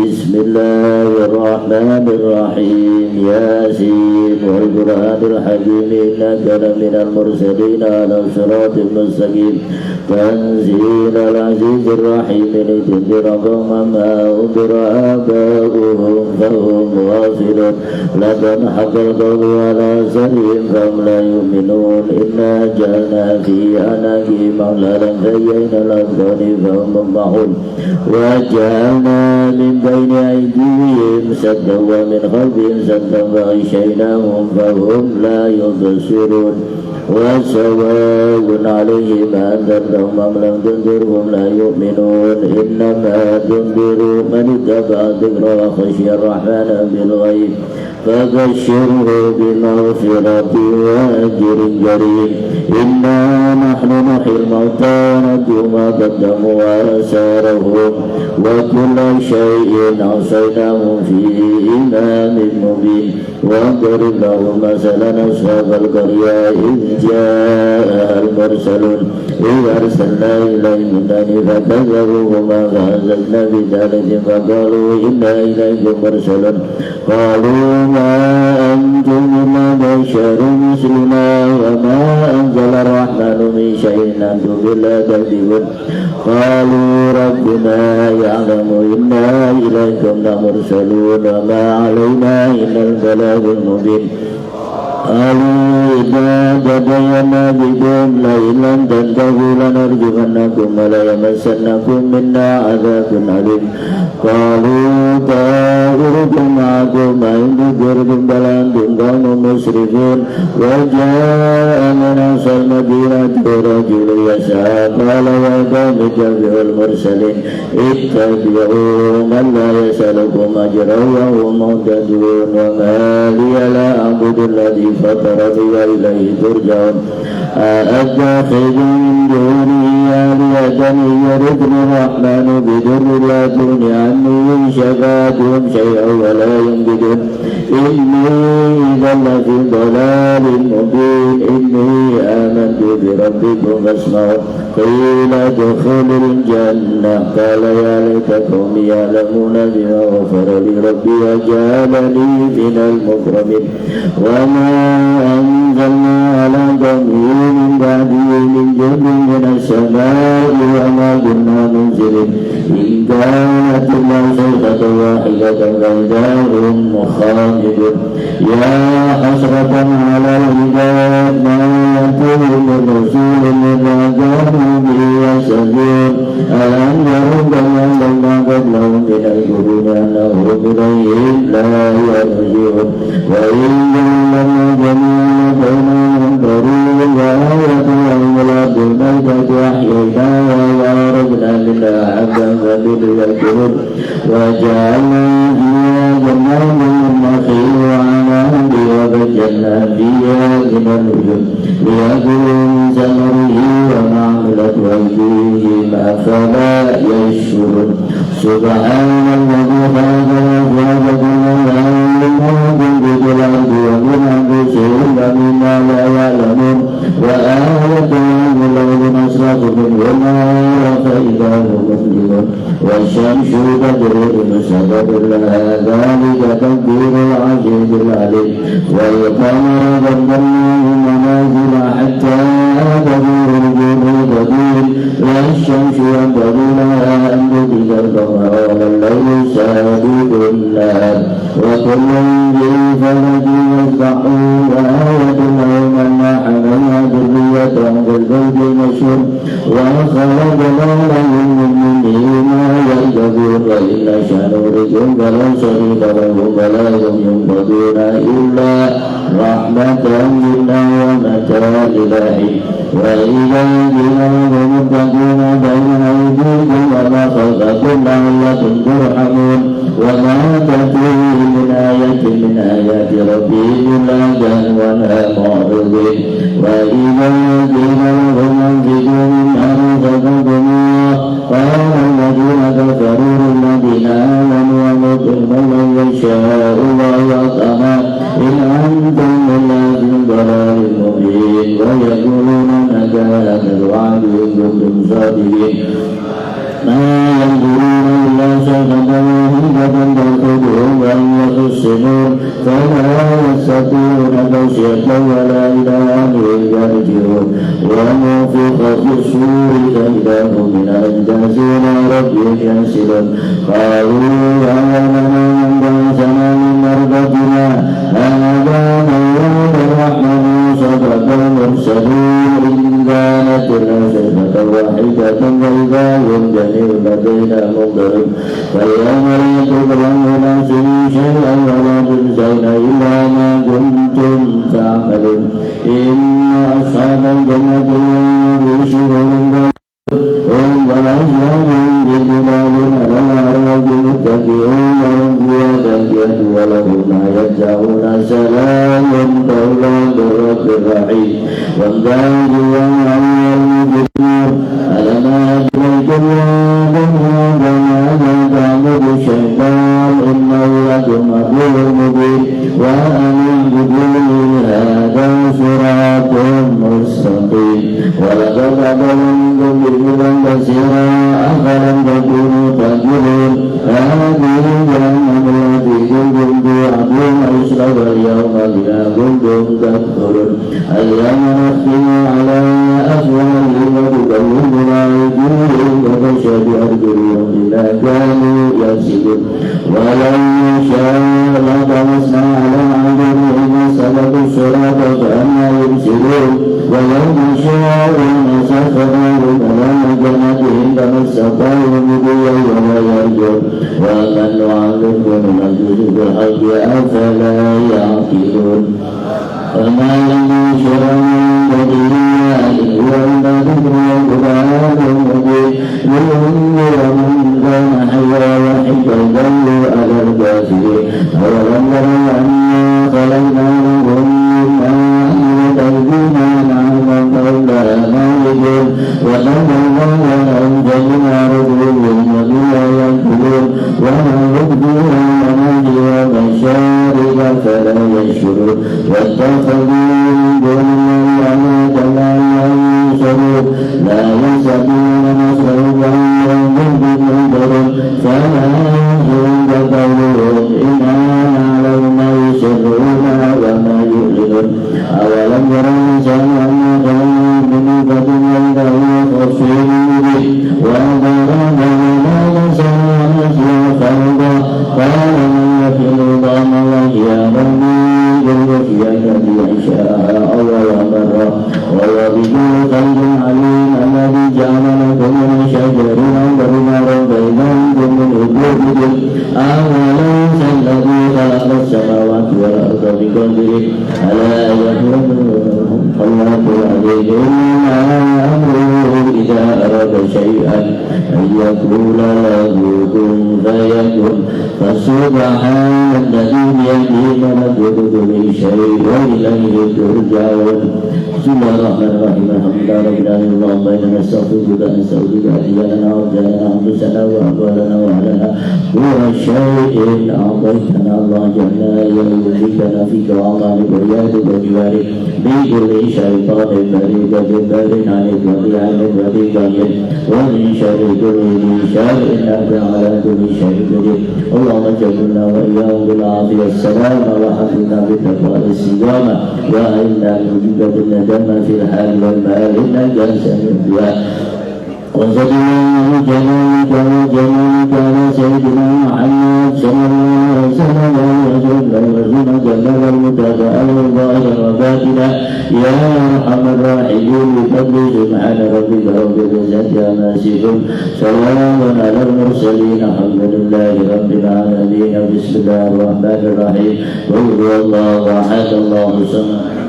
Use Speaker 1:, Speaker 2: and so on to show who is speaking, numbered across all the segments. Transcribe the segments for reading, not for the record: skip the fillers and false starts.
Speaker 1: Bismillahirrahmanirrahim. Yasin wal Qur'anil hakim innaka laminal mursalin ala siratin mustaqim. Tanzilal azizir rahim litunzira qauman ma unzira aba'uhum fahum ghafilun. Laqad haqqal qawlu ala aktharihim fahum la yu'minun. Inna ja'alna fi anaqihim aghlalan fahiya ilal adqani fahum muqmahun. Wa ja'alna min bayni aydihim saddan wa min khalfihim saddan faghshaynahum fahum la yubsirun. Wa sawa'un 'alaihim anzartahum am lam tunzirhum la yu'minun. Innama tunziru man ittaba'a dzikra wa khashiya ar-rahmana bil ghaib fabashshirhu bimaghfiratin wa ajrin karim. Inna nahnu nuhyil mauta wa naktubu ma qaddamu wa asarahum wa kulla shay'in ahsaynahu fi imamin mubin. Wa darib lahum masalan ashabal qaryah idh ja'ahal mursalun idh arsalna ilayhim ithnayni fakadzabuhuma fa'azazna bidhalatin faqalu inna ilaykum mursalun. Qalu ma antum illa basharun misluna wa ma anzala ar-rahmanu min shay'in antum illa takdzibun. Qalu rabbuna ya'lamu inna ilaykum lamursalun wa ma 'alaina illa al-balagul mubin. Qalu idza tadayyana bikum la in tantahu lanarjumannakum wa la yamassannakum minna 'adzabun alim. Qalu ta'irukum ma'akum ma in dhukirtum bal antum qawmun musrifun. Wa ja'a min aqsal madinati rajulun yas'a qala ya qaumi ittabi'ul mursalin ittabi'u man la yas'alukum ajran wa hum muhtadun. Wa ma liya la a'budu alladhi fatarani wa ilayhi turja'un. A'attakhidhu min dunihi alihatan yuridni ar-rahmanu bidurrin la tughni anni shafa'atuhum shay'an wa la yunqidun. Inni idhan lafi dhalalin mubin. Inni amantu bi rabbikum fasma'un. Qila udkhulil jannah qala ya laita qaumi ya'lamuna bima ghafara li rabbi wa ja'alani minal mukramin. Wa ma anzalna ala qaumihi min ba'dihi min jundin minas samaa'i wa ma kunna munzilin. In kanat illa sayhatan wahidatan fa idza hum khamidun. Ya hasratan 'alal 'ibad ma ya'tihim min rasulin illa kanu bihi yastahzi'un. Alam yarau kama anzalna qablahum minal quruni annahum ilayhim la yarji'un. Wa in ja'alna jami'an bainahum darun wa ayatan al-ardi maitatan ahyaynaha wa akhrajna minha habban fatiliyakun. Wa ja'alna fiha jannatin min nakhil wa 'anabin wa fajjalna fiha min an-nujum liyakulu min samarihi wa ma 'amilat aydihim afala yashkurun. Subhanalladzi khalaqa al-azwaja kullaha mimma tunbitu al-ardu wa min anfusihim wa mimma la ya'lamun. Wa ayatun lahum al-laylu nasraqu minhu an-nahara fa idha hum muzlimun. Wasy-syamsu tajri li mustaqarrin laha dhalika taqdirul 'azizil 'alim. Wal qamara qaddarnahu manazila hatta tadura al-jubal qadim. Wasy-syamsu yanbaghi laha an tudrika al-qamara wal-laylu sabiqun nahar. Wa kullun fi falakin yasbahun. Wa ayatun lahum anna hamalna dhurriyyatahum fil fulki al-mashhur. Wa khalaqna lahum min mithlihi ma yarkabun. Wa in nasha'u nurikum fala sharika lahum wa la hum yunqaduna illa rahmatan minna wa mata'an ilahi. Wa idza qila lahum ittaquna bayna aydikum wa ma khalaqakum la'allakum turhamun. Wa ma ta'tihim min ayatin min ayati rabbihim illa kanu anha mu'ridin. Wa idza qila lahum anfiqu mimma razaqakum qala alladhina kafaru lilladhina amanu anutimmu man yasha'u Allahu at'ama in antum illa fi dhalalin mubin. Wa yaquluna mata hadha al-wa'du in kuntum sadiqin. Ma yanzuruna illa sayhatan حقيقة تأخذهم وإن يخصمون فلا يستطيعون توصية ولا إلى أهلهم يرجعون ونفخ في الصور فإذا هم من الأجداث إلى ربهم ينسلون قالوا يا ويلنا من بعثنا من مرقدنا هذا موعد الرحمن صدق المرسلون إن كانت الأجدة واحدة فإذا هم جميع لدينا منظرون فاليوم لا تظلم نفس شيئا ولا تجزون إلا ما كنتم تعملون إن أصحاب الجنة اليوم بشرور هم وأزواج بظلال على الأعراض متكئون وهم فيها تكئة ولهم ما يدعون سلام قولا من رب رحيم وامتازوا أيها المجرمون ألم أهلكم وما تعبد الشيطان إنه لكم عدو مبين وأن اعبدوني هذا صراط مستقيم ولقد أضلكم بذلا كثيرا أفلم تكونوا تعقلون هذه جهنم التي كنتم توعدون أشرب اليوم بما كنتم تكفرون اليوم نختم على أفواههم وتكلمنا أيديهم وتشهد أرجلهم بما كانوا يكسبون ولو شاء لطمسنا على أعينهم فسلكوا الصراط فأنى يبصرون ولو شاء لمسخناهم على جنتهم فما استطاعوا مضيا ولا يرجون ومن نعلمه ننجز بالحق أفلا يعقلون وما لم يشرع من بديهات وإلا ذكر القرآن المبين لينذر من كان حيا وحيدا يدل على الكافرين أولم يروا أنا خلقنا لهم مما عملت أيدينا أنعاما فهم لها مالكون وتمنى لهم جميع رجلهم وبها يأكلون وما يبدون منازل ومشارب فلا يشكرون واتخذوا من دون الله آلهة لعلهم ينصرون لا يستطيعون نصرهم وهم منذرون فلا يحزنك قولهم إنا نعلم ما يسرون وما يعلنون أولم يروا الإنسان أنا خلقناه من نطفة وإذا هو خصيم مبين وأنذرنا بما نسأل نسيا خلقا قال من يحيي العظام وهي رميم يحيي الذي أنشأها أول مرة وهو بكل خلق عليم الذي جعل لكم من شجر الأخضر نارا فإذا أنتم منه توقدون أوليس الذي خلق السماوات والأرض بقدره ألا يعلم خلاق العليم إنما أمره إذا أراد شيئا أن يقول له كن فيكن فسبحان الذي بيده ملكوت كل شيء وإليه ترجعون بسم الله الرحمن الرحيم الحمد لله رب العالمين اللهم إنا نستغفرك أحيانا وأرجانا أنفسنا وأموالنا وأهلنا كل شيء أعطيتنا الله جل يملكنا فيك وأعطاني وإياك وجوارك بكل شيطان مريض جبار عنك وبعين وبك ومن شر كل ذي شر إنك على كل شيء قدير اللهم اجعلنا وإياهم بالعافية السلام وحفظنا بالتقوى الاستقامة وأعنا من جبة الندم في الحال والمال إنك سميع الدعاء وصلى الله جلالك وجلالك على سيدنا محمد صلى الله عليه وسلم وارزقنا جلال المتابعة والظاهر وباطنا يا أرحم الراحمين بفضل سبحان ربك رب العزة عما يصفون سلام على المرسلين الحمد لله رب العالمين بسم الله الرحمن الرحيم قل هو الله أحد الله الصمد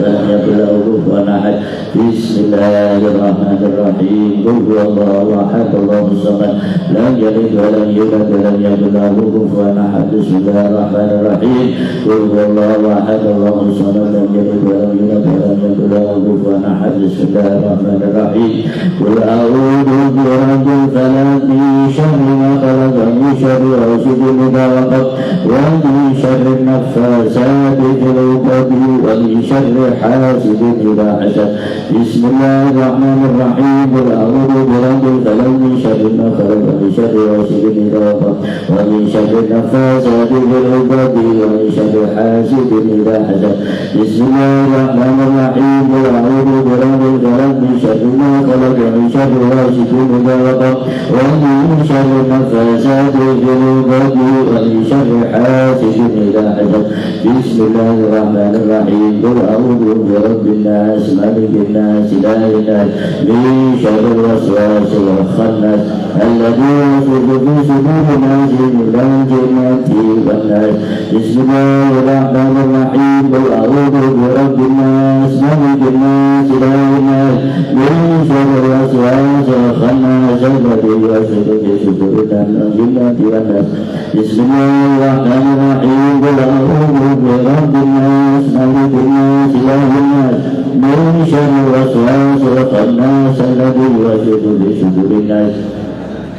Speaker 1: لم يكن له كفوا أحد بسم الله الرحمن الرحيم قل هو الله أحد الله الصمد لم يلد ولم يولد ولم يكن له كفوا أحد بسم الله الرحمن الرحيم قل هو الله أحد الله الصمد لم يلد ولم يولد ولم يكن له كفوا أحد بسم الله الرحمن الرحيم قل أعوذ برب الفلق من شر ما خلق من شر غاسق إذا وقب ومن شر النفاثات في العقد ومن شر شر حاسد إذا حسد بسم الله الرحمن الرحيم قل أعوذ برب الفلق من شر ما خلق ومن شر غاسق إذا وقب ومن شر النفاثات في العقد ومن شر حاسد إذا حسد بسم الله الرحمن الرحيم قل أعوذ برب الفلق من شر ما خلق ومن شر غاسق إذا وقب ومن شر النفاثات في العقد ومن شر حاسد إذا حسد بسم الله الرحمن الرحيم قل أعوذ برب الناس ملك الناس إله الناس من شر الوسواس الخناس الذي يوسوس في صدور الناس من الجنة والناس بسم الله الرحمن الرحيم قل أعوذ برب الناس ملك الناس إله الناس من شر الوسواس الخناس الذي يوسوس في صدور الجنة والناس بسم الله الرحمن الرحيم قل أعوذ برب الناس ملك الناس إله الناس من شر الوسواس الخناس الذي يوسوس في صدور الناس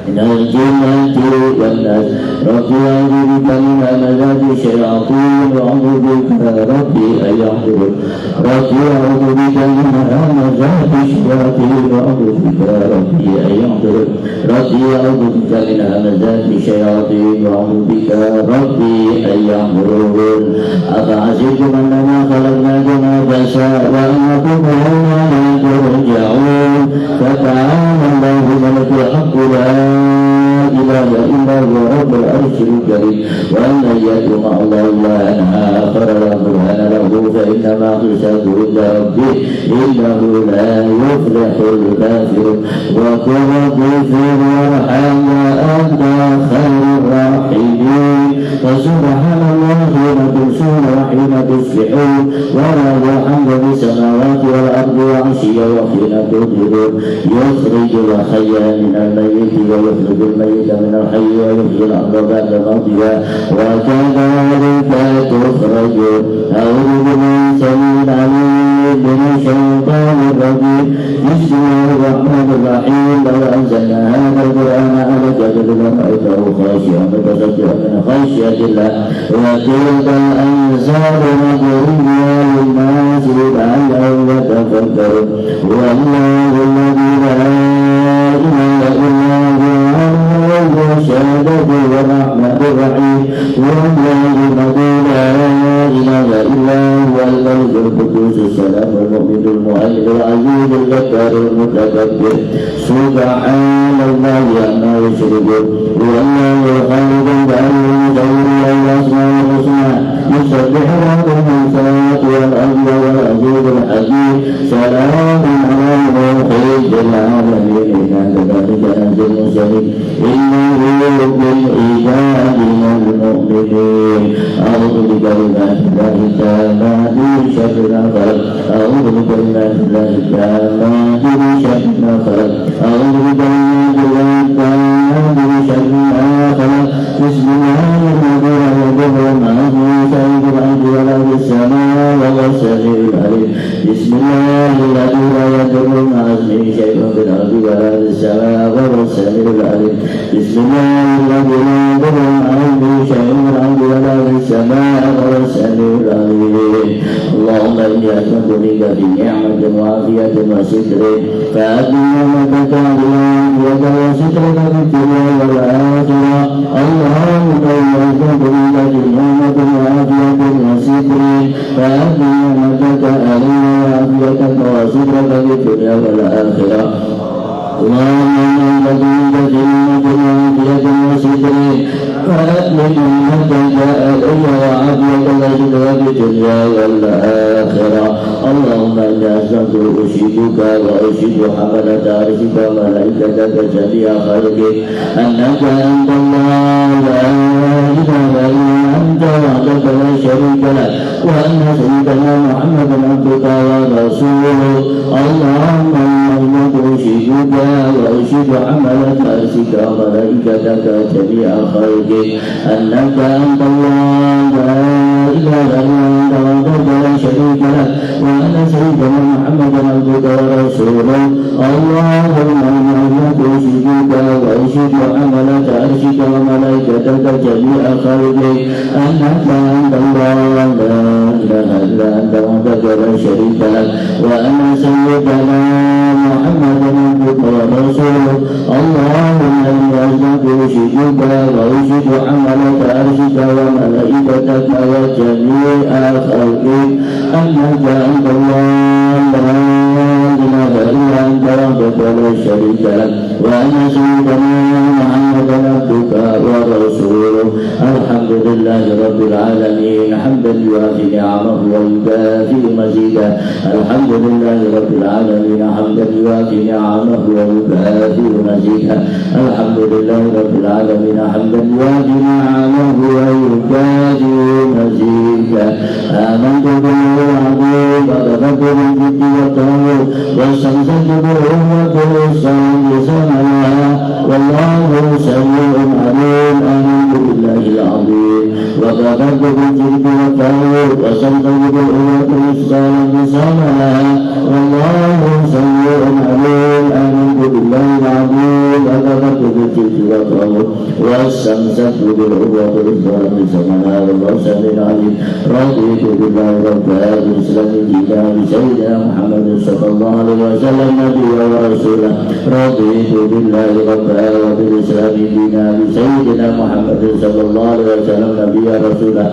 Speaker 1: من الجنة والناس رب أعوذ بك من همزات الشياطين وأعوذ بك ربي أن يحضرون رب أعوذ بك من همزات الشياطين وأعوذ بك ربي أن يحضرون ربي أعوذ بك من همزات الشياطين وأعوذ بك ربي أن يحضرون أفحسبتم أنما خلقناكم عبثا وأنكم إلينا لا ترجعون فتعالى الله الملك الحق لا إله إلا هو رب العرش الكريم وأن يدعو مع الله إلها آخر لا برهان له فإنما حسابه عند ربه إنه لا يفلح الكافرون وقل رب اغفر وارحم وأنت خير الراحمين فسبحان الله حين تمسون وحين تصبحون وله الحمد في السماوات والأرض وعشيا وحين تظهرون يخرج الحي من الميت ويخرج الميت من الحي ويحيي الأرض بعد موتها وكذلك تخرجون أعوذ بالله السميع العليم من الشيطان الرجيم بسم الله الرحمن الرحيم لو أنزلنا هذا القرآن على جبل لرأيته خاشعا متصدعا من خشية الله وتلك الأمثال نضربها للناس لعلهم يتفكرون والله الذي لا إله إلا هو الشهادة والرحمن الرحيم والله الذي لا إله إلا هو الملك القدوس السلام المؤمن المهيمن العزيز الجبار المتكبر سبحان الله عما يشركون والله الخالق البارئ المصور الأسماء الحسنى يسبح له السماوات والأرض والعزيز الحكيم سلام على الموحد العالمين إنا كذلك نجزي المرسلين إنه بالعباد المؤمنين أعوذ بكلمات الله التامات من شر ما خلق أعوذ بكلمات الله التامات من شر ما خلق أعوذ بكلمات الله التامات من شر ما خلق بسم الله الذي لا يضر مع اسمه شيء في الأرض ولا في السماء وهو السميع العليم بسم الله الذي لا يضر مع اسمه شيء في الأرض ولا في السماء وهو السميع العليم بسم الله الذي لا يضر مع اسمه شيء في الأرض ولا في السماء وهو السميع العليم اللهم إني أسألك بك بنعمة وعافية وستر فأدني نعمتك عليك وسترك في الدنيا والآخرة اللهم إني أسألك بك بنعمة وعافية وستر فأدني نعمتك علي وعافيتك وسترك في الدنيا والآخرة اللهم إني أسألك بنعمة وعافية وستر فأدني نعمتك علي وعافيتك وسترك في الدنيا والآخرة اللهم إني أسألك أشهدك وأشهد حملة عرشك وملائكتك جميع خلقك أنك أنت الله لا إله إلا أنت وحدك لا شريك لك وأن سيدنا محمدا عبدك ورسولك اللهم إني أشهدك وأشهد حملة عرشك وملائكتك جميع خلقك أنك أنت الله لا إله إلا أنت وحدك لا شريك لك وأن سيدنا محمدا عبدك ورسولك اللهم إني أشهدك وأشهد وأشهد حملة عرشك وملائكتك جميع خلقك أنك أنت الله لا إله إلا أنت وحدك لا شريك لك وأن سيدنا محمدا عبدك ورسولك اللهم إني أشهدك وأشهد حملة عرشك وملائكتك وجميع خلقك أنك أنت الله لا إله إلا أنت وحدك لا شريك لك وأن سيدنا محمدا عبدك ورسولك الحمد لله رب العالمين حمدا يوافي نعمه ويكافئ مزيدا الحمد لله رب العالمين حمدا يوافي نعمه ويكافئ مزيدا الحمد لله رب العالمين حمدا يوافي نعمه ويكافئ مزيدا آمنت بالله العظيم وكفرت بالجد والطاغوت واستمسكت بالعروة الوثقى بسمعها والله سميع عليم آمنت بالله العظيم وكفرت بالجد والطاغوت واستمسكت بالعروة الوثقى بسمعها والله سميع عليم آمنت بالله العظيم وكفرت بالجد والطاغوت واستمسكت بالعروة الوثقى بسمعها والله سميع عليم رضيت بالله ربا بالإسلام دينا بسيدنا محمد صلى الله عليه وسلم نبيا ورسولا رضيت بالله ربا وبالإسلام دينا بسيدنا محمد صلى الله عليه وسلم نبيا ورسولا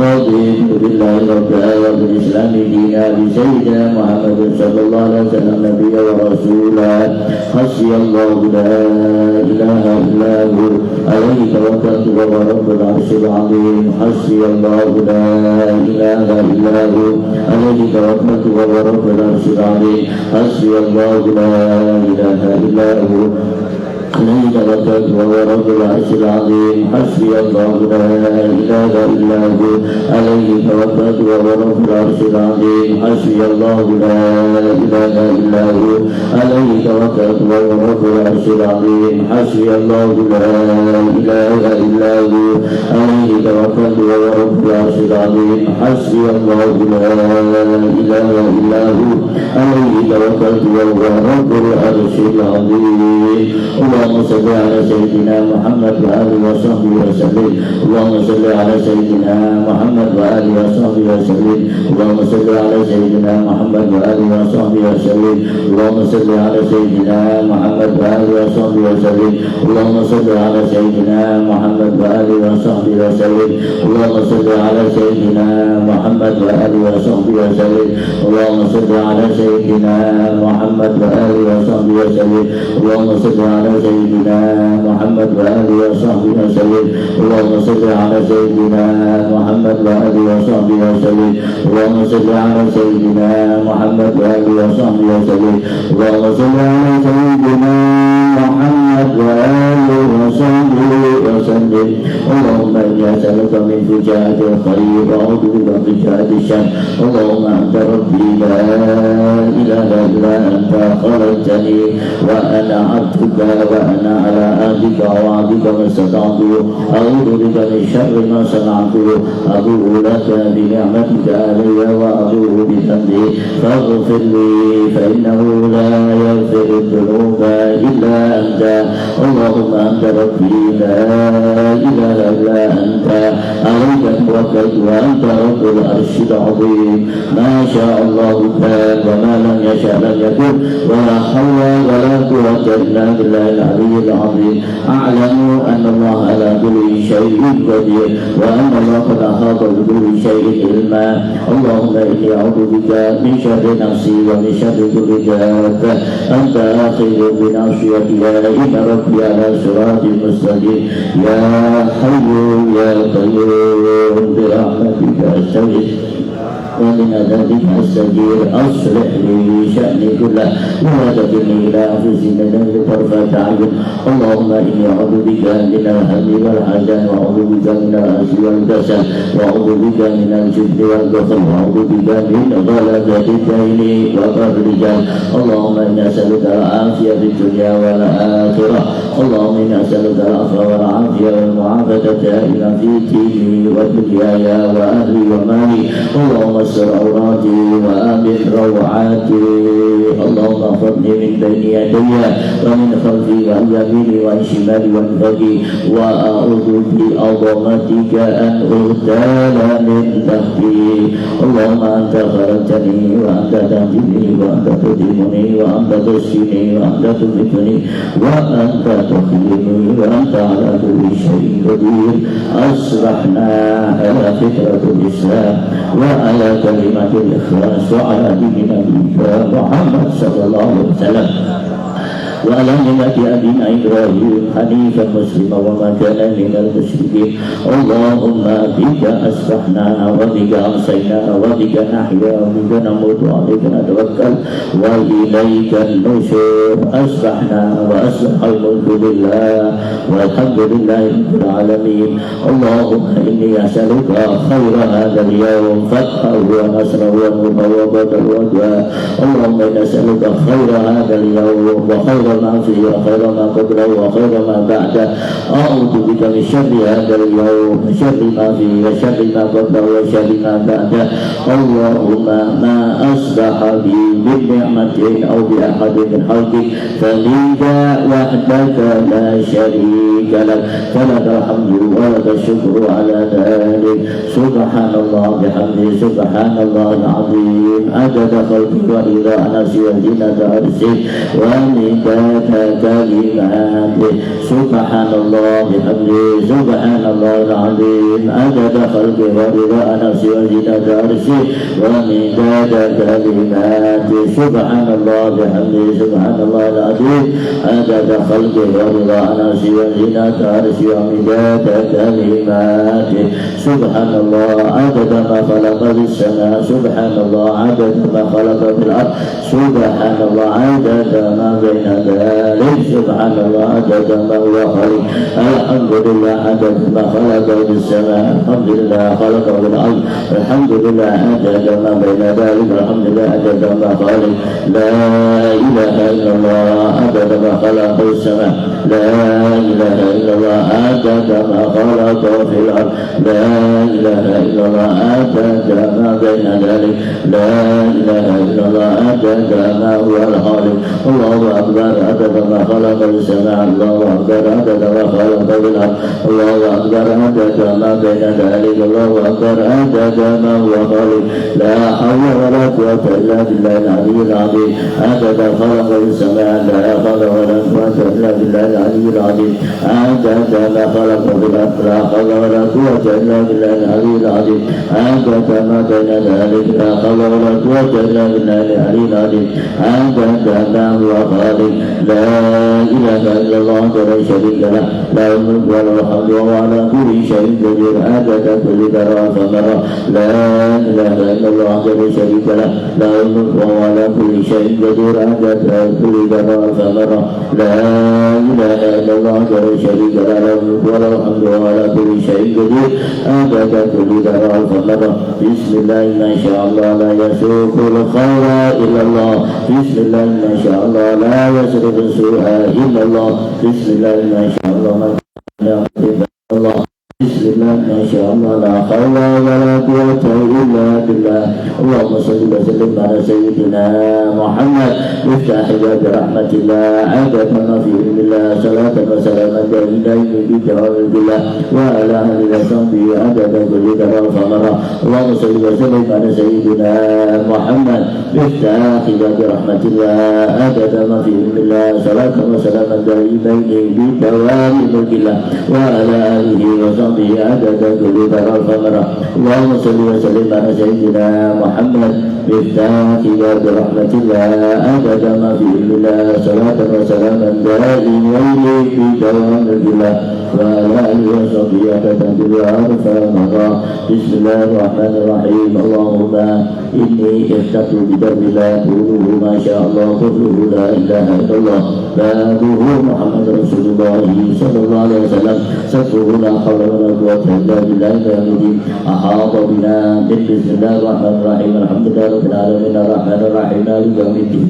Speaker 1: رضيت بالله ربا وبالإسلام دينا بسيدنا محمد صلى الله عليه وسلم نبيا ورسولا حسبي الله لا إله إلا هو عليه توكلت وهو رب العرش العظيم حسبي الله لا إله إلا هو عليه توكلت وهو رب العرش العظيم حسبي الله لا إله إلا هو عليه توكلت وهو رب العرش العظيم حسبي الله لا إله إلا هو عليه توكلت وهو رب العرش العظيم حسبي الله لا إله إلا هو عليه توكلت وهو رب العرش العظيم حسبي الله لا إله إلا هو عليه توكلت وهو رب العرش العظيم حسبي الله لا إله إلا هو عليه توكلت وهو رب العرش العظيم اللهم صل على سيدنا محمد وآله وصحبه وسلم اللهم صل على سيدنا محمد وآله وصحبه وسلم اللهم صل على سيدنا محمد وآله وصحبه وسلم اللهم صل على سيدنا محمد وآله وصحبه وسلم اللهم صل على سيدنا محمد وآله وصحبه وسلم اللهم صل على سيدنا محمد وآله وصحبه وسلم اللهم صل على سيدنا محمد وآله وصحبه وسلم اللهم صل على سيدنا محمد وآله وصحبه وسلم اللهم صل على سيدنا محمد وآله وصحبه وسلم اللهم صل على سيدنا محمد وآله وصحبه وسلم اللهم صل على سيدنا محمد وآله وصحبه وسلم اللهم إني أسألك من فجاءة الخير وأعوذ بك من فجاءة الشر اللهم أنت ربي لا إله إلا أنت خلقتني وأنا عبدك وأنا على عهدك ووعدك ما استطعت أعوذ بك من شر ما صنعت أبوء لك بنعمتك علي وأبوء بذنبي فاغفر لي فإنه لا يغفر الذنوب إلا أنت اللهم أنت ربي لا إله إلا أنت عليك توكلت وأنت رب العرش العظيم ما شاء الله كان وما لم يشاء لم يكن ولا حول ولا قوة إلا بالله العلي العظيم أعلم أن الله على كل شيء قدير وأن الله قد أحاط بكل شيء علما اللهم إني أعوذ بك من شر نفسي ومن شر كل دابة أنت آخذ بناصيتي إن ربي على صراط مستقيم يا حي يا قيوم برحمتك أستغيث ومن ذلك أستجير أصلح لي شأني كله ولا تكلني إلى أنفسي من طرفة عين اللهم إني أعوذ بك من الهم والحزن وأعوذ بك من الأسى والكسل وأعوذ بك من الجبن والبخل وأعوذ بك من غلبة الدين وقهر الرجال اللهم إني أسألك العافية في الدنيا والآخرة اللهم إني أسألك العفو والعافية والمعافاة الدائمة في ديني ودنياي وأهلي ومالي اللهم واستر عوراتي وآمن روعاتي اللهم احفظني من بين يدي ومن خلفي وعن يميني وعن شمالي وعن فوقي وأعوذ بعظمتك أن أغتال من تحتي اللهم أنت خلقتني وأنت تهديني وأنت تديمني وأنت تشفيني وأنت تميتني وأنت تحييني وأنت على كل شيء قدير أصبحنا على فطرة الإسلام وعلى كلمة الإخلاص وعلى دين نبيك محمد صلى الله عليه وسلم وعلى ملة أبينا إبراهيم حنيفا مسلما وما كان من المشركين اللهم بك أصبحنا وبك أمسينا وبك نحيا وبك نموت وعليك نتوكل وإليك النشور أصبحنا وأصبح الملك لله والحمد لله رب العالمين اللهم إني أسألك خير هذا اليوم فتحه ونصره والمفوضة والوداع اللهم إني أسألك خير هذا اليوم وخير ما فيه وخير ما قبله وخير ما بعده أعوذ بك من شر هذا اليوم شر ما فيه وشر ما قبله وشر ما بعده اللهم ما أصبح بي من نعمة أو بأحد من خلقك فمنك وحدك لا شريك لك فلك الحمد ولك الشكر على ذلك سبحان الله بحمده سبحان الله العظيم عدد خلقك وإذا نسي زينة عرشه ومداد كلماته سبحان الله بحمده سبحان الله العظيم عدد خلقه ورضاء نفسه وزينة عرشه ومداد كلماته سبحان الله بحمده سبحان الله العظيم عدد خلقه ورضاء نفسه وزينة عرشه ومداد كلماته سبحان الله عدد ما خلق في السماء سبحان الله عدد ما خلق في الأرض سبحان الله عدد ما بين ذلك سبحان الله عدد ما هو خلق الحمد لله عدد ما خلق في السماء الحمد لله خلق في الأرض الحمد لله عدد ما بين ذلك الحمد لله عدد ما خلق لا إله إلا الله عدد ما خلق في السماء لا إله إلا الله عدد ما خلق في الأرض لا إله إلا الله عدد ما بين ذلك لا إله إلا الله عدد ما هو الخالق الله أكبر عدد ما خلق السماء الله أكبر عدد ما خلق الأرض الله أكبر عدد ما بين ذلك الله أكبر عدد ما هو خالق لا حول ولا قوة إلا بالله العلي العظيم عدد خلق السماء لا حول ولا قوة إلا بالله العلي العظيم عدد ما خلق الأرض لا حول ولا قوة إلا بالله العلي العظيم عدد ما بين ذلك لا حول ولا قوة إلا بالله العلي العظيم عدد ما هو خالق لا إله إلا الله ولا شريك له له الملك وله الحمد وهو على كل شيء قدير عدد كل ذرة ثمرة لا إله إلا الله ولا شريك له له الملك وهو على كل شيء قدير عدد كل ذرة ثمرة لا إله إلا الله ولا شريك له له الملك وله الحمد وهو على كل شيء قدير عدد كل ذرة ثمرة بسم الله ما شاء الله لا يسوق الخير إلا الله بسم الله ما شاء الله لا يصرف السوء إلا الله بسم الله ما شاء الله لا إلا الله بسم الله ما شاء الله لا حول ولا قوة إلا بالله اللهم صل وسلم على سيدنا محمد مفتاح باب رحمة الله عدد ما فيه بالله صلاة وسلاما دائمين بدوام بالله وعلى آله وصحبه عدد كل ذرة وثمرة اللهم صل وسلم على سيدنا محمد مفتاح باب رحمة الله عدد ما فيه بالله صلاة وسلاما دائمين بدوام ملك الله وعلى آله وصحبه عدد كل ذرة وثمرة اللهم صل وسلم على سيدنا محمد مفتاح باب رحمة الله عدد ما فيه بالله صلاة وسلاما دائمين بدوام الله وعلى آله وصحبه عدد كل ذرة وثمرة بسم الله الرحمن الرحيم اللهم إني افتقت بدرب لا يقوله ما شاء الله كله لا إله إلا الله بابه محمد رسول الله صلى الله عليه وسلم سفه لا حول ولا قوة إلا بالله العظيم أحاط بنا بسم الله الرحمن الرحيم الحمد لله رب العالمين الرحمن الرحيم مالك يوم الدين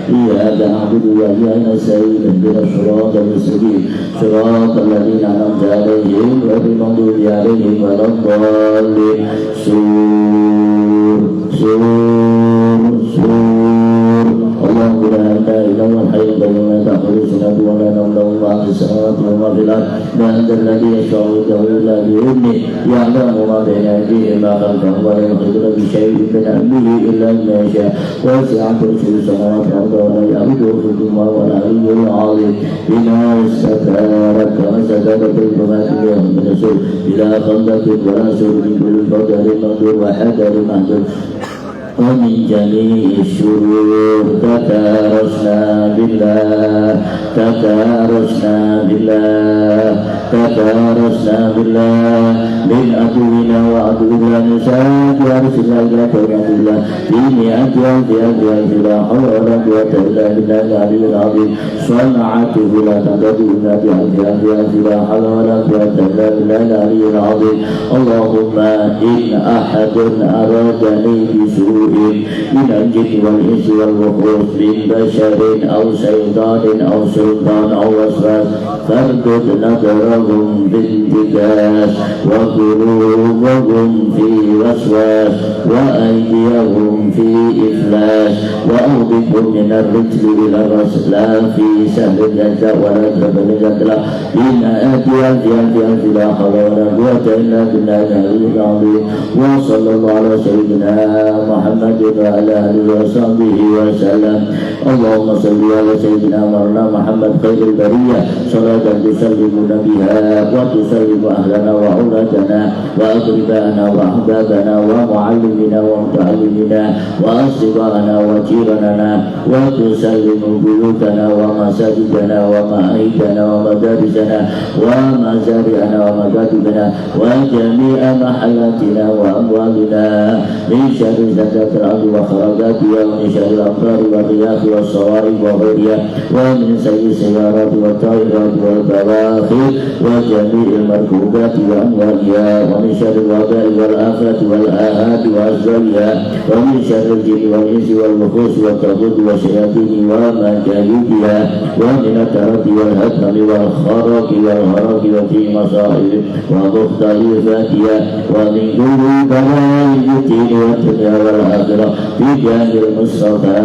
Speaker 1: إياك نعبد وإياك نستعين اهدنا الصراط المستقيم صراط الذين أنعمت عليهم غير المغضوب عليهم ولا الضالين الأرض وأنت الذي يشفع عنده إلا بإذنه يعلم ما بين أيديهم ما خلفهم ولا يحيطون بشيء من علمه إلا بما يشاء وسع كرسيه السماوات والأرض ولا يئوده حفظهما ولا العلي العظيم بما استثارت كما استثارت الظلمات اليوم من السوء إلى خندق ولا سوء من كل فضل مقدور وحذر محذور ومن جميع الشرور تتارسنا بالله من عدونا وعدونا نساء وارسلنا إلى كرامة الله في مئة ألف لا حول ولا قوة إلا بالله العلي العظيم صنعته لا تنقضي إلا بألف لا حول ولا قوة إلا بالله العلي العظيم اللهم إن أحد أرادني بسوء من الجن والإنس والوحوش من بشر أو شيطان أو سلطان أو وسواس فاركض نظرهم بانتكاس وقلوبهم في وسواس وأيديهم في إفلاس وأوبكهم من الرجل إلى الرأس لا في سهل الجزاء ولا جبل الجزاء إن أتي لا حول ولا قوة إلا بالله العلي العظيم وصلى الله على سيدنا محمد وعلى آله وصحبه وسلم اللهم صل على سيدنا مولانا محمد خير البرية صلاة تسلمنا بها وتسلم أهلنا وأولادنا وأقرباءنا وأحبابنا ومعلمنا ومتعلمنا وأصدقائنا وجيراننا وتسلم بيوتنا ومساجدنا ومعاهدنا ومدارسنا ومزارعنا ومكاتبنا وجميع محلاتنا وأموالنا من شر زكاة الأرض وخرجاتها ومن شر الأمطار والرياح والصوارم وغيرها ومن سيء السيارات والطائرات والبواخر وجميع المركوبات وأنواعها ومن شر الوباء والآفات والآهات وأشجارها ومن شر الجن والإنس والوحوش والطاغوت والشياطين ومكايدها ومن الترك والهدم والخرق والهرق وفي مصائب ومختلفاتها ومن كل بلاء الدين والدنيا والآخرة في جاه المصطفى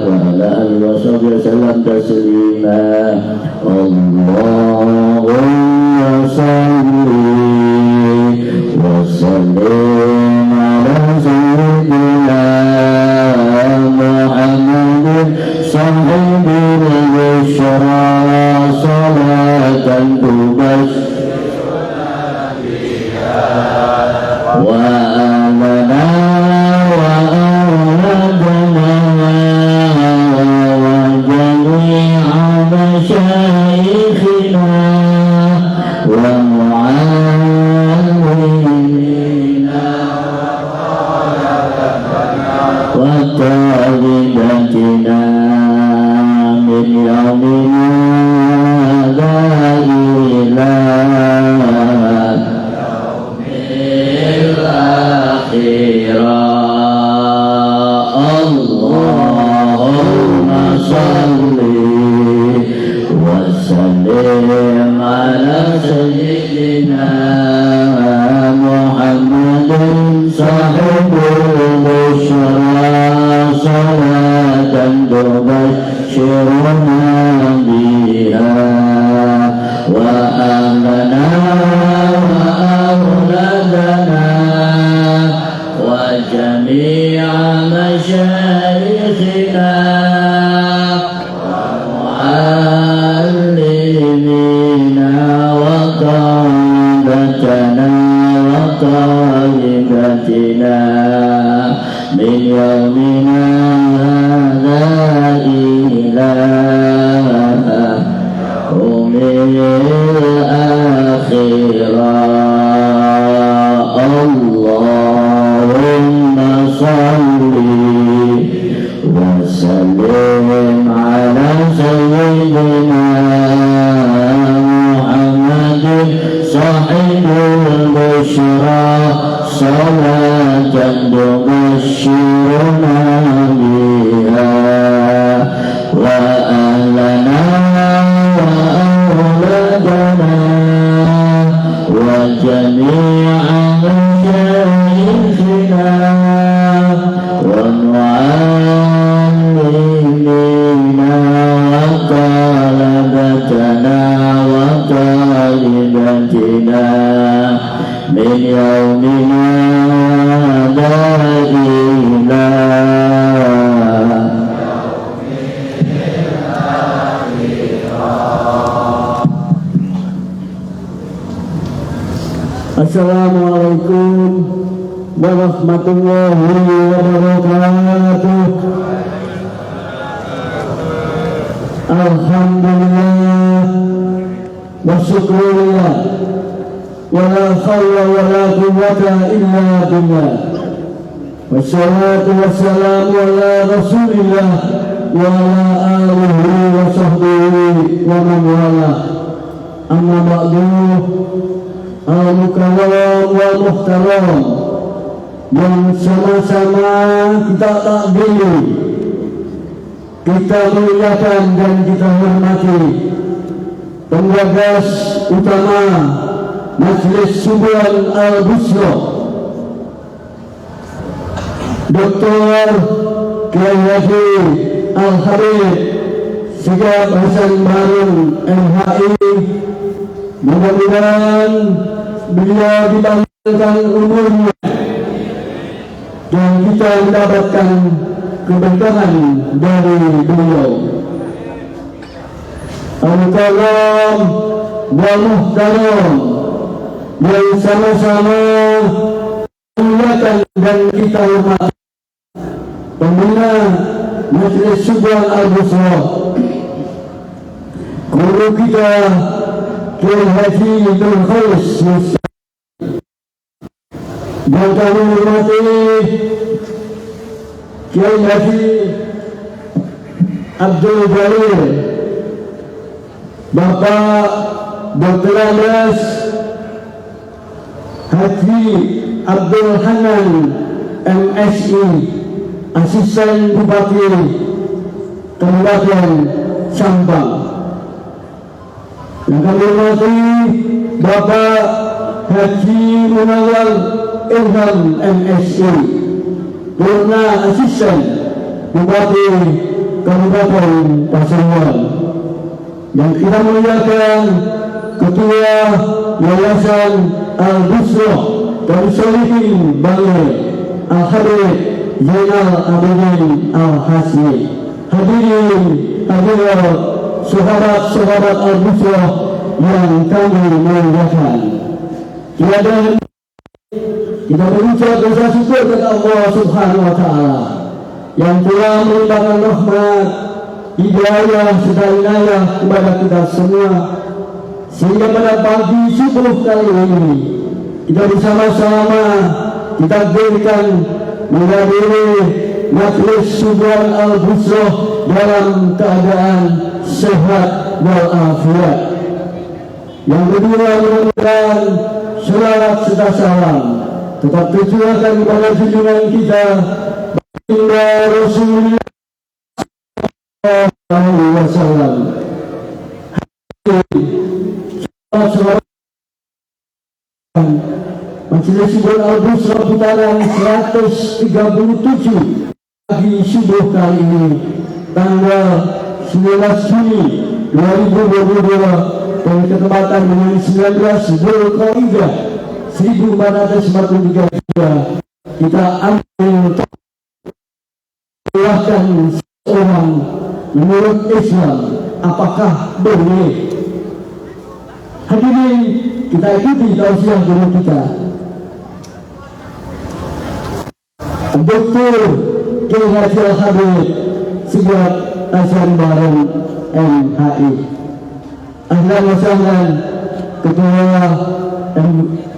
Speaker 1: وعلى آله وصحبه وسلم تسليما اللهم صل وسلم على سيدنا محمد صاحب البشرى صلاة تبشرنا بها وآمنا وأولادنا وجميع مشايخنا ومعلمينا وطالبتنا من يومنا هذا إلى يوم الآخرة اللهم صل وسلم على سيدنا محمد صاحب البشرى صلاة تبشرنا بها وأهلنا وأولادنا وجميع مشايخنا ومعلمينا وطالبتنا وطالبتنا من يومنا هذا إلى يوم الآخرة اللهم صل وسلم على سيدنا محمد صاحب البشرى صلاة تبشرنا بها وأهلنا وأولادنا وجميع مشايخنا ومعلمينا وطلبتنا وطالبتنا من يومنا هذا إلى Assalamualaikum warahmatullahi wabarakatuh. Alhamdulillah wa syukurillah wa la hawla wa la quwwata illa billah. Wassalatu wassalamu ala rasulillah wa ala alihi wa sahbihi wa man wala. Amma ba'du. Al-Mukarram wal Muhtaram yang sama-sama kita takbiri, kita muliakan dan kita hormati penggagas utama Majelis Subuhan Al-Busra, Dr. Kiai Haji Al-Habib Sigap Hasan Barun MHI. Mudah-mudahan beliau dipanjangkan umurnya dan kita mendapatkan keberkahan dari beliau. Al-Mukarram wal Muhtaram yang sama-sama memuliakan dan kita hormati pembina Majelis Subuhan Al-Busra, guru kita Kiai Haji Nur Khalis dan kami hormati Kiai Haji Abdul Jalil, Bapak Dr. Anas Haji Abdul Hanan MSI, Asisten Bupati Kabupaten Sampang. Yang kami hormati Bapak Haji Munawar Ilham MSI, Purna Asisten Bupati Kabupaten Pasuruan. Yang kita muliakan Ketua Yayasan Al-Busra Darusolihin Bangli Al-Habib Zainal Abidin Al-Hasni. Hadirin hadirat sahabat-sahabat Al-Busra yang kami muliakan, kita berucap dosa syukur kepada Allah Subhanahu wa Ta'ala yang telah melimpahkan rahmat, hidayah serta inayah kepada kita semua, sehingga pada pagi subuh kali ini kita bersama-sama ditakdirkan menghadiri Majelis Subuhan Al-Busra dalam keadaan sehat walafiat. Yang kedua, mudah-mudahan selawat serta salam tetap tercurahkan kepada junjungan kita baginda Rasulullah SAW. Majelis Subuhan Al-Busra putaran 137 pagi subuh kali ini, tanggal 19 Juni 2022 dan ketepatan dengan 19 Zulqa'dah 1443 kita ambil silahkan seorang menurut Islam apakah boleh. Hadirin, kita ikuti tausiah guru kita Dr. Kiai Haji Al-Habib Sigap Hasan Barun MHI. Ahlan wa sahlan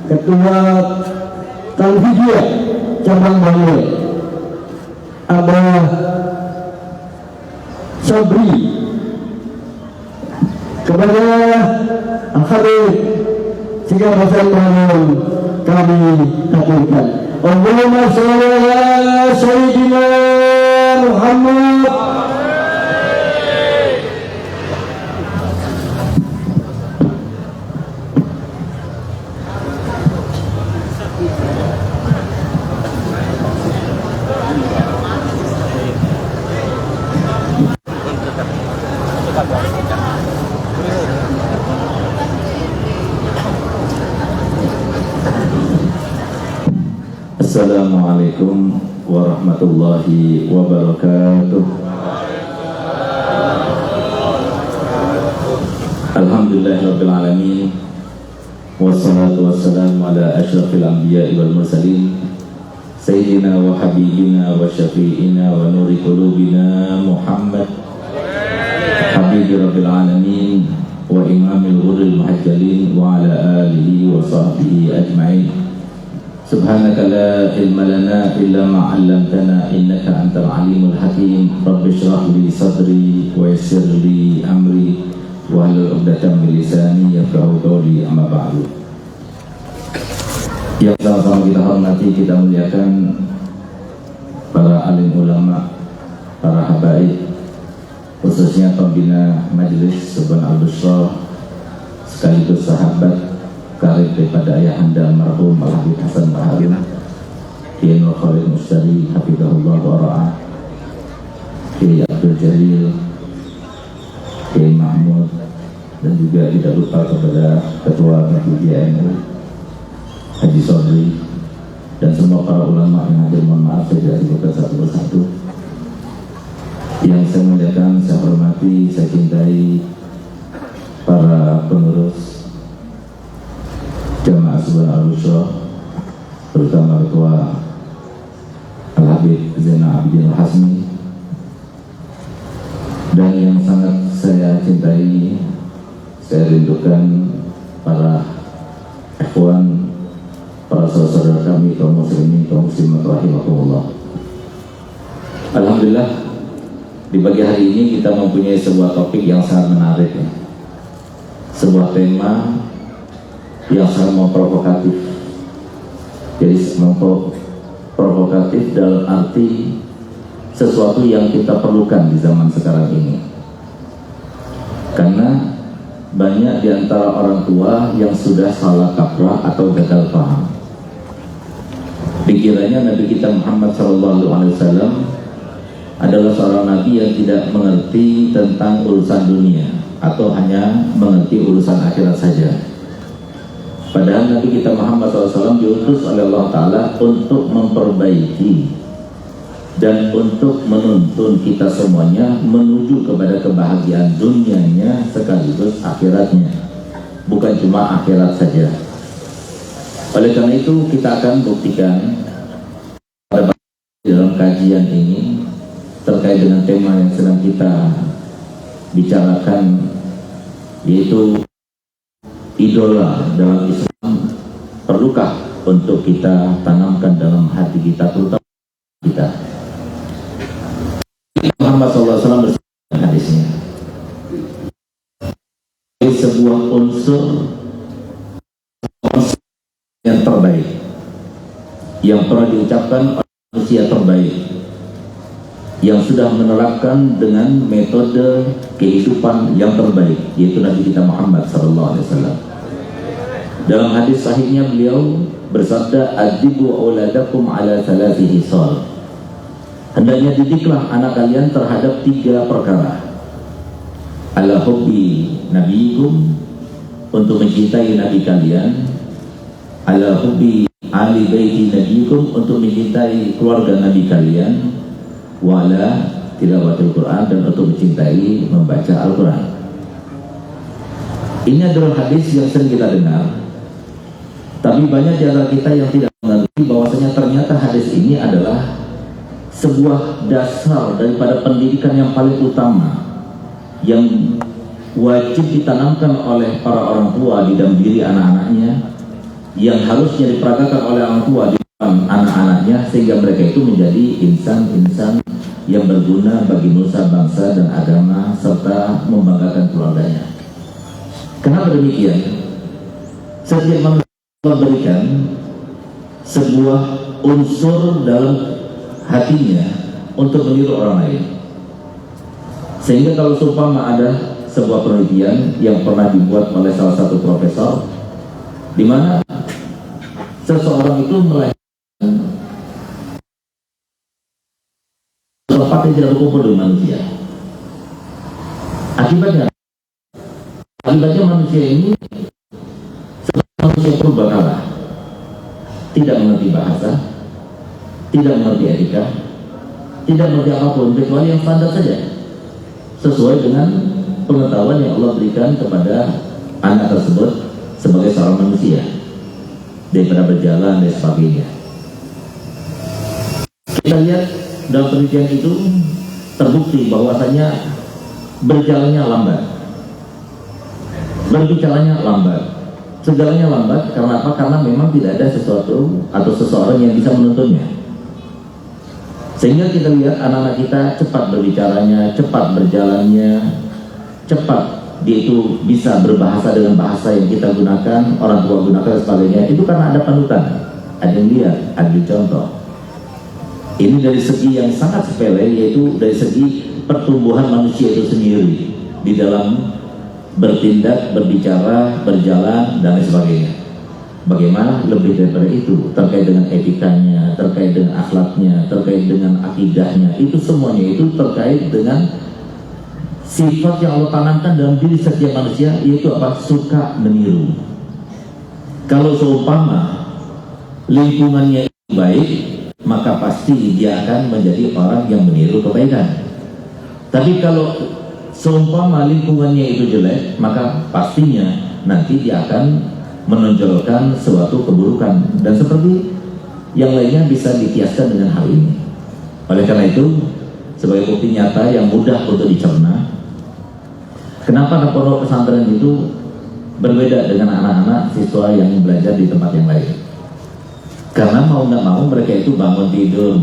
Speaker 1: Ketua Tanfidiyah Cabang Bangli Abah Sabri. Kepada Al-Habib Sigap Hasan Barun kami haturkan Allahumma sholli ala Sayyidina Muhammad.
Speaker 2: Assalamualaikum warahmatullahi wabarakatuh. Alhamdulillahirabbil alamin. Wassalatu wassalamu ala asyrafil anbiya'i wal mursalin sayyidina wa habibina wa syafi'ina wa nuri qulubina Muhammad habibi rabbil alamin wa imamil ghurril muhajjalin wa ala alihi wa sahbihi ajma'in. Subhanaka la ilma lana illa ma 'allamtana innaka antal alimul hakim. Rabbi shrah li sadri wa yassir li amri wa hlul 'uqdatam min lisani yafqahu qawli, amma ba'du. Yang sama-sama kita hormati, kita muliakan para alim ulama, para habaib, khususnya pembina Majelis Subhan Al-Bushra sekaligus sahabat karib daripada ayahanda almarhum Al-Habib Hasan Baharim, Kiai Nur Khalid Mustari hafizahullah wa ra'ah, Kiai Abdul Jalil, Kiai Mahmud, dan juga tidak lupa kepada Ketua PBNU Haji Sodri dan semua para ulama yang hadir. Mohon maaf saya tidak disebutkan satu persatu. Yang saya muliakan, saya hormati, saya cintai para pengurus Jamaah Subhan Al-Bushra, terutama Ketua Al-Habib Zainal Abidin Al-Hasmi, dan yang sangat saya cintai, saya rindukan para ikhwan, para saudara kami kaum muslimin, kaum muslimat rahimakumullah. Alhamdulillah, di pagi hari ini kita mempunyai sebuah topik yang sangat menarik, ya. Sebuah tema yang sangat memprovokatif. Jadi memprovokatif dalam arti sesuatu yang kita perlukan di zaman sekarang ini. Karena banyak di antara orang tua yang sudah salah kaprah atau gagal paham. Pikirannya Nabi kita Muhammad SAW adalah seorang nabi yang tidak mengerti tentang urusan dunia atau hanya mengerti urusan akhirat saja. Padahal Nabi kita Muhammad SAW diutus oleh Allah Ta'ala untuk memperbaiki dan untuk menuntun kita semuanya menuju kepada kebahagiaan dunianya sekaligus akhiratnya, bukan cuma akhirat saja. Oleh karena itu kita akan buktikan pada dalam kajian ini terkait dengan tema yang sedang kita bicarakan, yaitu idola dalam Islam perlukah untuk kita tanamkan dalam hati kita, terutama kita. Muhammad SAW bersabda hadisnya, sebuah unsur yang terbaik yang pernah diucapkan oleh manusia terbaik yang sudah menerapkan dengan metode kehidupan yang terbaik, yaitu Nabi kita Muhammad SAW. Dalam hadis sahihnya beliau bersabda, "Adibu auladakum ala thalathi hisal." Hendaknya didiklah anak kalian terhadap 3 perkara. Ala hubbi nabiyikum, untuk mencintai nabi kalian. Ala hubbi ali baiti nabiyikum, untuk mencintai keluarga nabi kalian. Wala tilawatil Quran, dan untuk mencintai membaca Al-Quran. Ini adalah hadis yang sering kita dengar, tapi banyak di antara kita yang tidak mengerti bahwasanya ternyata hadis ini adalah sebuah dasar daripada pendidikan yang paling utama yang wajib ditanamkan oleh para orang tua di dalam diri anak-anaknya, yang harusnya diperagakan oleh orang tua di depan anak-anaknya, sehingga mereka itu menjadi insan-insan yang berguna bagi nusa, bangsa, dan agama, serta membanggakan keluarganya. Kenapa demikian? Setiap manusia memberikan sebuah unsur dalam hatinya untuk meniru orang lain. Sehingga kalau seumpama ada sebuah penelitian yang pernah dibuat oleh salah satu profesor, di mana seseorang itu melahirkan tempat yang tidak berkumpul dengan manusia. Akibatnya manusia ini manusia purba kala, tidak mengerti bahasa, tidak mengerti etika, tidak mengerti apapun kecuali yang standar saja, sesuai dengan pengetahuan yang Allah berikan kepada anak tersebut sebagai seorang manusia, daripada berjalan dan sebagainya. Kita lihat dalam penelitian itu terbukti bahwasanya berjalannya lambat, berbicaranya lambat, segalanya lambat. Karena apa? Karena memang tidak ada sesuatu atau seseorang yang bisa menuntunnya. Sehingga kita lihat anak-anak kita cepat berbicaranya, cepat berjalannya, cepat dia itu bisa berbahasa dengan bahasa yang kita gunakan, orang tua gunakan dan sebagainya. Itu karena ada panutan, ada yang lihat, ada yang contoh. Ini dari segi yang sangat sepele, yaitu dari segi pertumbuhan manusia itu sendiri di dalam bertindak, berbicara, berjalan dan sebagainya. Bagaimana lebih daripada itu, terkait dengan etikanya, terkait dengan akhlaknya, terkait dengan akidahnya, itu semuanya itu terkait dengan sifat yang Allah tanamkan dalam diri setiap manusia, yaitu apa? Suka meniru. Kalau seumpama lingkungannya baik, maka pasti dia akan menjadi orang yang meniru kebaikan. Tapi kalau seumpama lingkungannya itu jelek, maka pastinya nanti dia akan menonjolkan suatu keburukan. Dan seperti yang lainnya bisa dikiaskan dengan hal ini. Oleh karena itu, sebagai bukti nyata yang mudah untuk dicerna, kenapa pondok pesantren itu berbeda dengan anak-anak siswa yang belajar di tempat yang lain? Karena mau nggak mau mereka itu bangun tidur,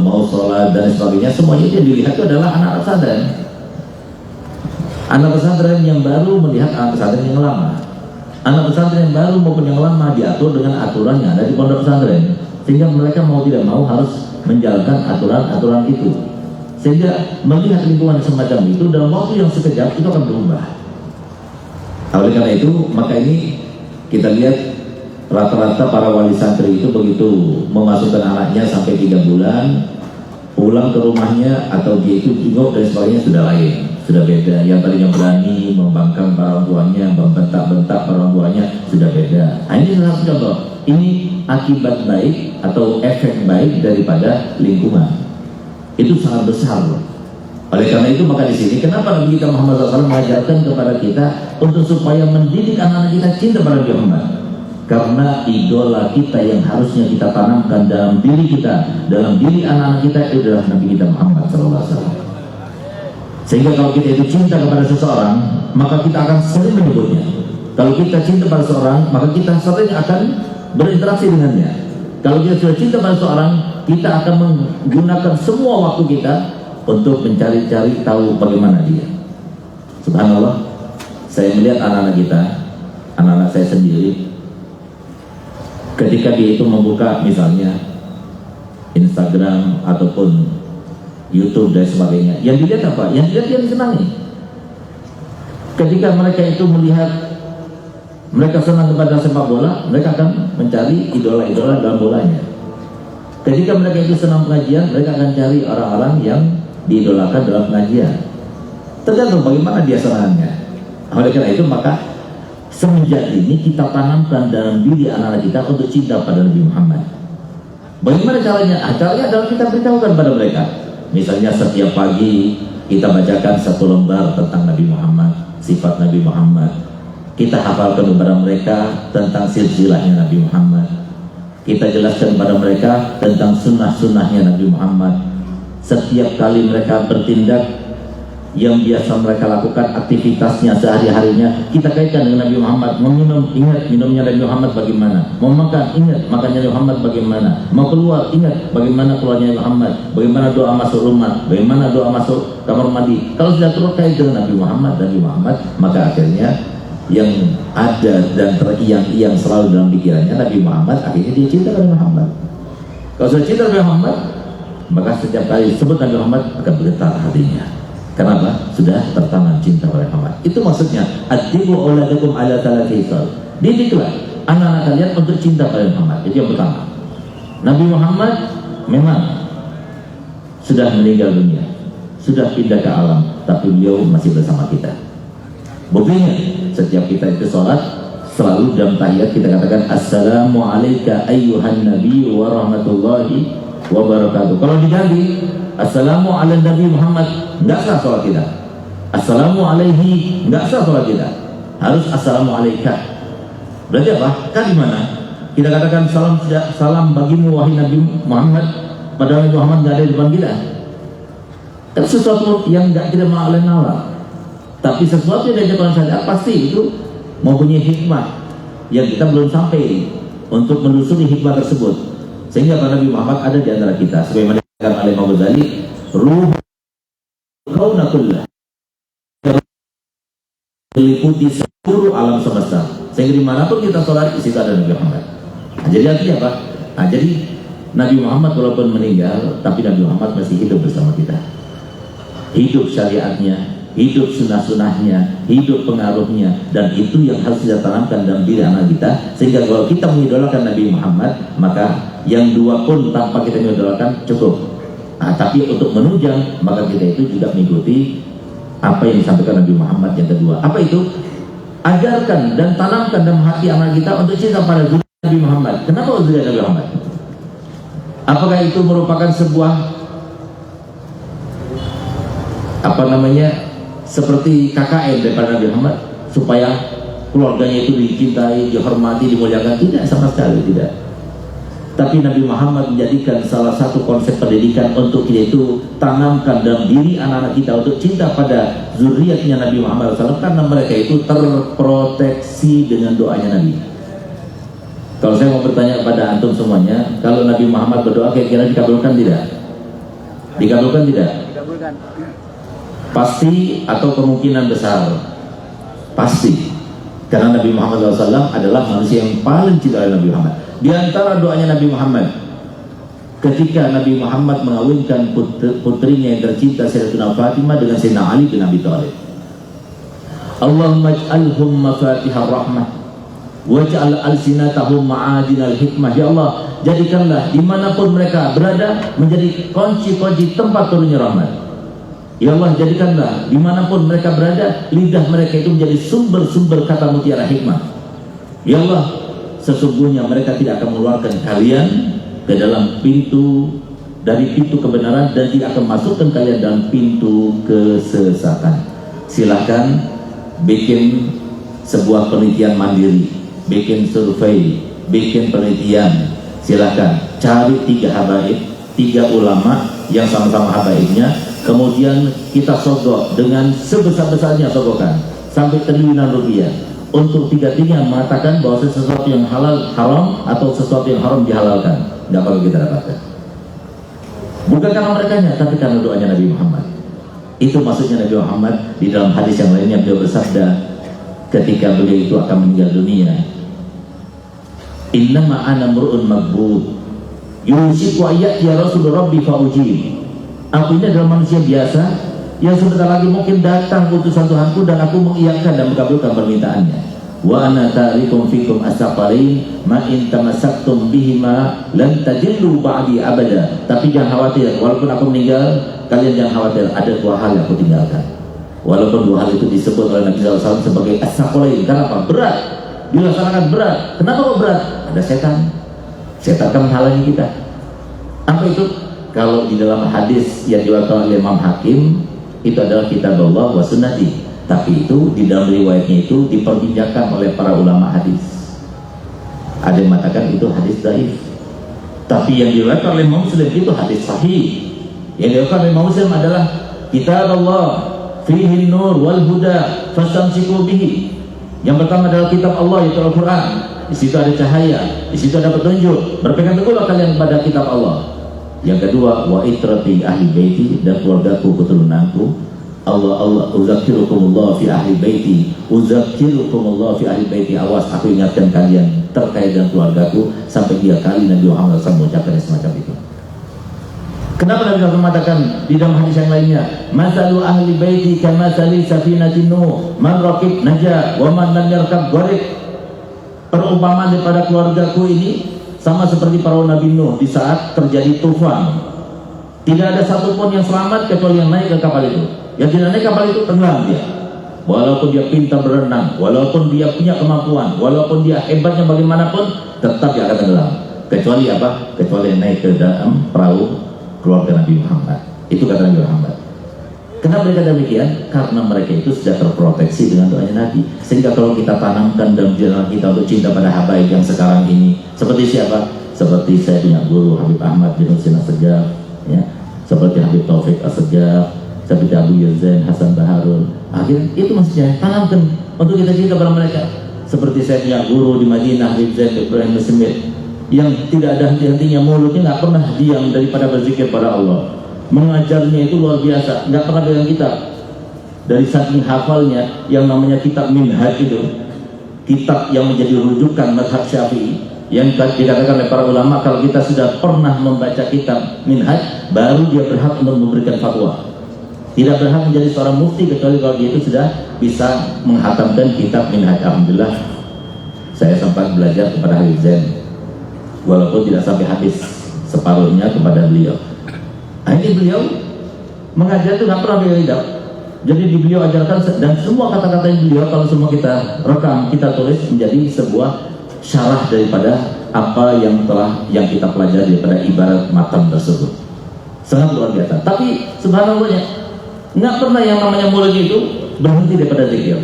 Speaker 2: mau sholat dan sebagainya, semuanya yang dilihat itu adalah anak pesantren. Anak pesantren yang baru melihat anak pesantren yang lama. Anak pesantren yang baru maupun yang lama diatur dengan aturan yang ada di pondok pesantren, sehingga mereka mau tidak mau harus menjalankan aturan-aturan itu. Sehingga melihat lingkungan semacam itu dalam waktu yang sekejap itu akan berubah. Oleh karena itu, maka ini kita lihat rata-rata para wali santri itu begitu memasukkan anaknya sampai 3 bulan, pulang ke rumahnya atau dia itu jenguk dan sebagainya sudah lain, sudah beda. Yang tadinya berani membangkang para orang tuanya, membentak-bentak para orang tuanya, sudah beda. Nah, ini salah satu contoh. Ini akibat baik atau efek baik daripada lingkungan. Itu sangat besar. Oleh karena itu, maka di sini kenapa Nabi kita Muhammad SAW mengajarkan kepada kita untuk supaya mendidik anak-anak kita cinta pada Nabi Muhammad. Karena idola kita yang harusnya kita tanamkan dalam diri kita, dalam diri anak-anak kita, itu adalah Nabi kita Muhammad SAW. Sehingga kalau kita itu cinta kepada seseorang, maka kita akan sering menyebutnya. Kalau kita cinta pada seseorang, maka kita sering akan berinteraksi dengannya. Kalau kita sudah cinta pada seseorang, kita akan menggunakan semua waktu kita untuk mencari-cari tahu bagaimana dia. Subhanallah, saya melihat anak-anak kita, anak-anak saya sendiri, ketika dia itu membuka misalnya Instagram ataupun YouTube dan sebagainya, yang dilihat apa? Yang dilihat yang disenangi. Ketika mereka itu melihat mereka senang kepada sepak bola, mereka akan mencari idola-idola dalam bolanya. Ketika mereka itu senang pengajian, mereka akan cari orang-orang yang diidolakan dalam pengajian. Tergantung bagaimana dia senangnya. Oleh karena itu, maka semenjak ini kita tanamkan dalam diri anak-anak kita untuk cinta pada Nabi Muhammad. Bagaimana caranya? Caranya adalah kita beritahukan pada mereka. Misalnya setiap pagi kita bacakan 1 lembar tentang Nabi Muhammad, sifat Nabi Muhammad. Kita hafalkan kepada mereka tentang silsilahnya Nabi Muhammad. Kita jelaskan kepada mereka tentang sunnah-sunnahnya Nabi Muhammad. Setiap kali mereka bertindak, yang biasa mereka lakukan aktivitasnya sehari-harinya, kita kaitkan dengan Nabi Muhammad. Mau minum, ingat minumnya Nabi Muhammad bagaimana. Mau makan, ingat makannya Nabi Muhammad bagaimana. Mau keluar, ingat bagaimana keluarnya Nabi Muhammad. Bagaimana doa masuk rumah, bagaimana doa masuk kamar mandi. Kalau sudah terkait dengan Nabi Muhammad, maka akhirnya yang ada dan teriang-iang selalu dalam pikirannya Nabi Muhammad, akhirnya dia cinta Nabi Muhammad. Kalau sudah cinta Nabi Muhammad, maka setiap kali disebut Nabi Muhammad akan bergetar hatinya. Kenapa? Sudah tertanam cinta pada Muhammad. Itu maksudnya, adibu auladakum ala thalathi khisal. Didiklah anak-anak kalian untuk cinta pada Muhammad. Itu yang pertama. Nabi Muhammad memang sudah meninggal dunia, sudah pindah ke alam, tapi beliau masih bersama kita. Buktinya, setiap kita itu sholat, selalu dalam tahiyat kita katakan Assalamu alayka ayyuhan nabi wa rahmatullahi wabarakatuh. Kalau diganti assalamu ala Nabi Muhammad, enggak sah salat kita. Assalamu alaihi, enggak sah salat kita. Harus assalamu alaika. Berarti apa? Kan di mana? Kita katakan salam bagimu wahai Nabi Muhammad, padahal Nabi Muhammad enggak ada di depan kita. Kan sesuatu yang enggak kita ma'alai-nala. Tapi sesuatu yang diajarkan syariat pasti itu mempunyai hikmah yang kita belum sampai untuk menelusuri hikmah tersebut. Sehingga Nabi Muhammad ada di antara kita. Sebagaimana dikatakan oleh Imam Ghazali, ruh kauna kullah, meliputi seluruh alam semesta. Sehingga dimanapun kita sholat, di situ ada Nabi Muhammad. Nah, jadi artinya apa? Nah, jadi Nabi Muhammad walaupun meninggal, tapi Nabi Muhammad masih hidup bersama kita. Hidup syariatnya, hidup sunnah-sunnahnya, hidup pengaruhnya, dan itu yang harus kita tanamkan dalam diri anak kita. Sehingga kalau kita mengidolakan Nabi Muhammad, maka yang dua pun tanpa kita mengidolakan cukup. Nah, tapi untuk menunjang, maka kita itu juga mengikuti apa yang disampaikan Nabi Muhammad yang kedua. Apa itu? Ajarkan dan tanamkan dalam hati anak kita untuk cinta pada Nabi Muhammad. Kenapa zuriat Nabi Muhammad? Apakah itu merupakan sebuah seperti KKN daripada Nabi Muhammad supaya keluarganya itu dicintai, dihormati, dimuliakan? Tidak, sama sekali tidak. Tapi Nabi Muhammad menjadikan salah satu konsep pendidikan untuk kita itu tanamkan dalam diri anak-anak kita untuk cinta pada zuriatnya Nabi Muhammad SAW, karena mereka itu terproteksi dengan doanya Nabi. Kalau saya mau bertanya kepada antum semuanya, kalau Nabi Muhammad berdoa kira-kira dikabulkan tidak? Dikabulkan tidak? Dikabulkan. Pasti atau kemungkinan besar? Pasti. Karena Nabi Muhammad SAW adalah manusia yang paling cinta oleh Nabi Muhammad. Di antara doanya Nabi Muhammad ketika Nabi Muhammad mengawinkan putrinya yang tercinta Sayyidatuna Fatimah dengan Sayyidina Ali bin Abi Thalib, Allahumma ij'alhum mafatihar rahmah waj'al alsinatahum ma'adinal hikmah. Ya Allah, jadikanlah dimanapun mereka berada menjadi kunci-kunci tempat turunnya rahmat. Ya Allah, jadikanlah dimanapun mereka berada lidah mereka itu menjadi sumber-sumber kata mutiara hikmah. Ya Allah, sesungguhnya mereka tidak akan mengeluarkan kalian ke dalam dari pintu kebenaran dan tidak akan masukkan kalian dalam pintu kesesatan. Silahkan bikin sebuah penelitian mandiri, bikin survei, bikin penelitian. Silahkan cari 3 habaib, 3 ulama yang sama-sama habaibnya, kemudian kita sogok dengan sebesar-besarnya sogokan sampai triliunan rupiah untuk 3-3 mengatakan bahwa sesuatu yang halal haram atau sesuatu yang haram dihalalkan. Tidak perlu kita dapatkan. Bukan karena merekanya, tapi karena doanya Nabi Muhammad. Itu maksudnya Nabi Muhammad. Di dalam hadis yang lainnya beliau bersabda ketika beliau itu akan meninggal dunia, innama ana mur'un magbud yusiku ayat ya Rasul Rabbi fa'ujib. Aku ini adalah manusia biasa yang sebentar lagi mungkin datang utusan Tuhanku dan aku mengiyakan dan mengabulkan permintaannya. Wa ana tarikum fikum asaqalain ma in tamassaktum bihima lan tajillu ba'di abada. Tapi jangan khawatir, walaupun aku meninggal, kalian jangan khawatir, ada 2 hal yang aku tinggalkan. Walaupun 2 hal itu disebut oleh Nabi SAW sebagai asaqalain. Kenapa? Berat. Dilaksanakan berat. Kenapa kok berat? Ada setan. Setan akan menghalangi kita. Apa itu? Kalau di dalam hadis yang diriwayatkan oleh Imam Hakim, itu adalah kitab Allah wa sunnati. Tapi itu di dalam riwayatnya itu diperbincangkan oleh para ulama hadis. Ada yang mengatakan itu hadis dhaif. Tapi yang diriwayatkan oleh Imam Muslim itu hadis sahih. Yang diriwayatkan oleh Imam Muslim adalah kitab Allah fihi nur wal huda fastamsiku bihi. Yang pertama adalah kitab Allah, yaitu Al-Quran. Di situ ada cahaya, di situ ada petunjuk. Berpegang teguhlah kalian kepada kitab Allah. Yang kedua, wa itrati ahli baiti, dan keluargaku keturunanku. Allah uzakkirukumullah fi ahli baiti, uzakkirukumullah fi ahli baiti. Awas, aku ingatkan kalian terkait dengan keluargaku. Sampai 3 kali Nabi Muhammad SAW mengucapkan semacam itu. Kenapa Nabi SAW mengatakan di dalam hadis yang lainnya, masalu ahli baiti kamasali safinatin nuh, man raqib naja wa man lam yarkab gharik. Perumpamaan daripada keluargaku ini sama seperti para Nabi Nuh di saat terjadi tufan. Tidak ada satupun yang selamat kecuali yang naik ke kapal itu. Yang tidak naik kapal itu tenggelam dia. Walaupun dia pintar berenang, walaupun dia punya kemampuan, walaupun dia hebatnya bagaimanapun, tetap dia akan tenggelam. kecuali apa? Kecuali naik ke dalam perahu keluarga Nabi Muhammad. Itu kata Nabi Muhammad. Kenapa mereka demikian? Karena mereka itu sudah terproteksi dengan doanya Nabi. Sehingga kalau kita tanamkan dalam jiwa kita untuk cinta pada habaib yang sekarang ini, seperti siapa? Seperti saya punya guru Habib Ahmad bin Husin As-Segaf, ya, seperti Habib Taufik As-Segaf, seperti Abu Yazin Hasan Baharul. Akhirnya itu maksudnya tanamkan untuk kita cinta pada mereka. Seperti saya punya guru di Madinah Habib Zaid Ibrahim Muslimid, yang tidak ada henti-hentinya, mulutnya nggak pernah diam daripada berzikir pada Allah. Mengajarnya itu luar biasa, nggak pernah dengan kita. Dari saking hafalnya, yang namanya kitab Minhaj itu, kitab yang menjadi rujukan mazhab Syafi'i, yang dikatakan oleh para ulama kalau kita sudah pernah membaca kitab Minhaj, baru dia berhak untuk memberikan fatwa. Tidak berhak menjadi seorang mufti kecuali kalau dia itu sudah bisa menghatamkan kitab Minhaj. Alhamdulillah, saya sempat belajar kepada Habib Zain, walaupun tidak sampai habis, separuhnya kepada beliau. Ini beliau mengajar itu nggak pernah beliau hidup. Jadi di beliau ajarkan, dan semua kata-kata yang beliau kalau semua kita rekam, kita tulis menjadi sebuah syarah daripada apa yang kita pelajari daripada ibarat matam tersebut. Sangat luar biasa. Tapi subhanallahnya nggak pernah yang namanya murid itu berhenti daripada zikir.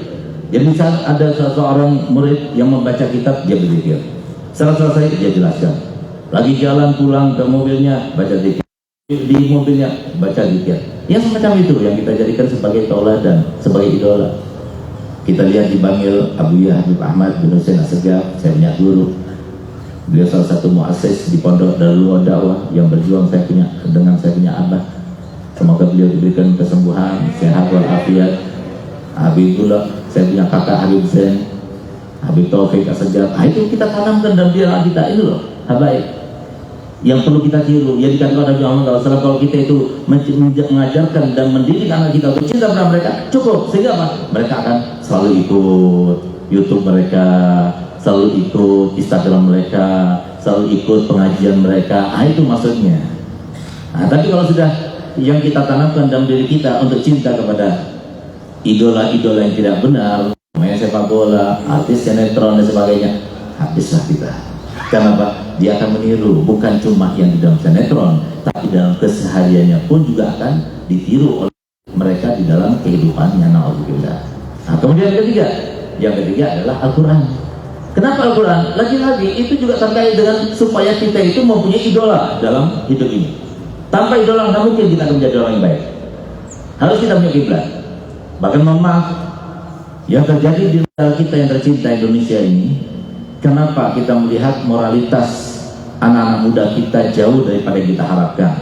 Speaker 2: Jadi saat ada seseorang murid yang membaca kitab, dia berzikir. Setelah selesai dia jelaskan. Lagi jalan pulang ke mobilnya, baca zikir. Di mobilnya baca zikir. Ya semacam itu yang kita jadikan sebagai tauladan, sebagai idola. Kita lihat di Bangil Abu Habib Ahmad bin Husin As-Segaf, saya punya guru. Beliau salah satu muassis di Pondok Darul Dakwah yang berjuang saya punya abah. Semoga beliau diberikan kesembuhan, sehat walafiat. Habibullah, saya punya kakak Habib Zain, Habib Taufik As-Segaf. Itu kita tanamkan dalam diri kita, ini loh habaib yang perlu kita tiru. Yang dikatakan Nabi Muhammad SAW, kalau kita itu mengajarkan dan mendidik anak kita untuk cinta pada mereka, cukup. Sehingga apa? Mereka akan selalu ikut YouTube mereka, selalu ikut Instagram mereka, selalu ikut pengajian mereka. Itu maksudnya. Tapi kalau sudah yang kita tanamkan dalam diri kita untuk cinta kepada idola-idola yang tidak benar, main sepak bola, artis sinetron dan sebagainya, habislah kita. Kenapa? Dia akan meniru, bukan cuma yang di dalam sinetron, tapi dalam kesehariannya pun juga akan ditiru oleh mereka di dalam kehidupannya. Na'udzubillah. Kemudian yang ketiga adalah Al-Quran. Kenapa Al-Quran? Lagi-lagi itu juga terkait dengan supaya kita itu mempunyai idola dalam hidup ini. Tanpa idola nggak mungkin kita akan menjadi orang yang baik. Harus kita punya kiblat. Bahkan maaf, yang terjadi di negara kita yang tercinta Indonesia ini, kenapa kita melihat moralitas anak-anak muda kita jauh daripada yang kita harapkan?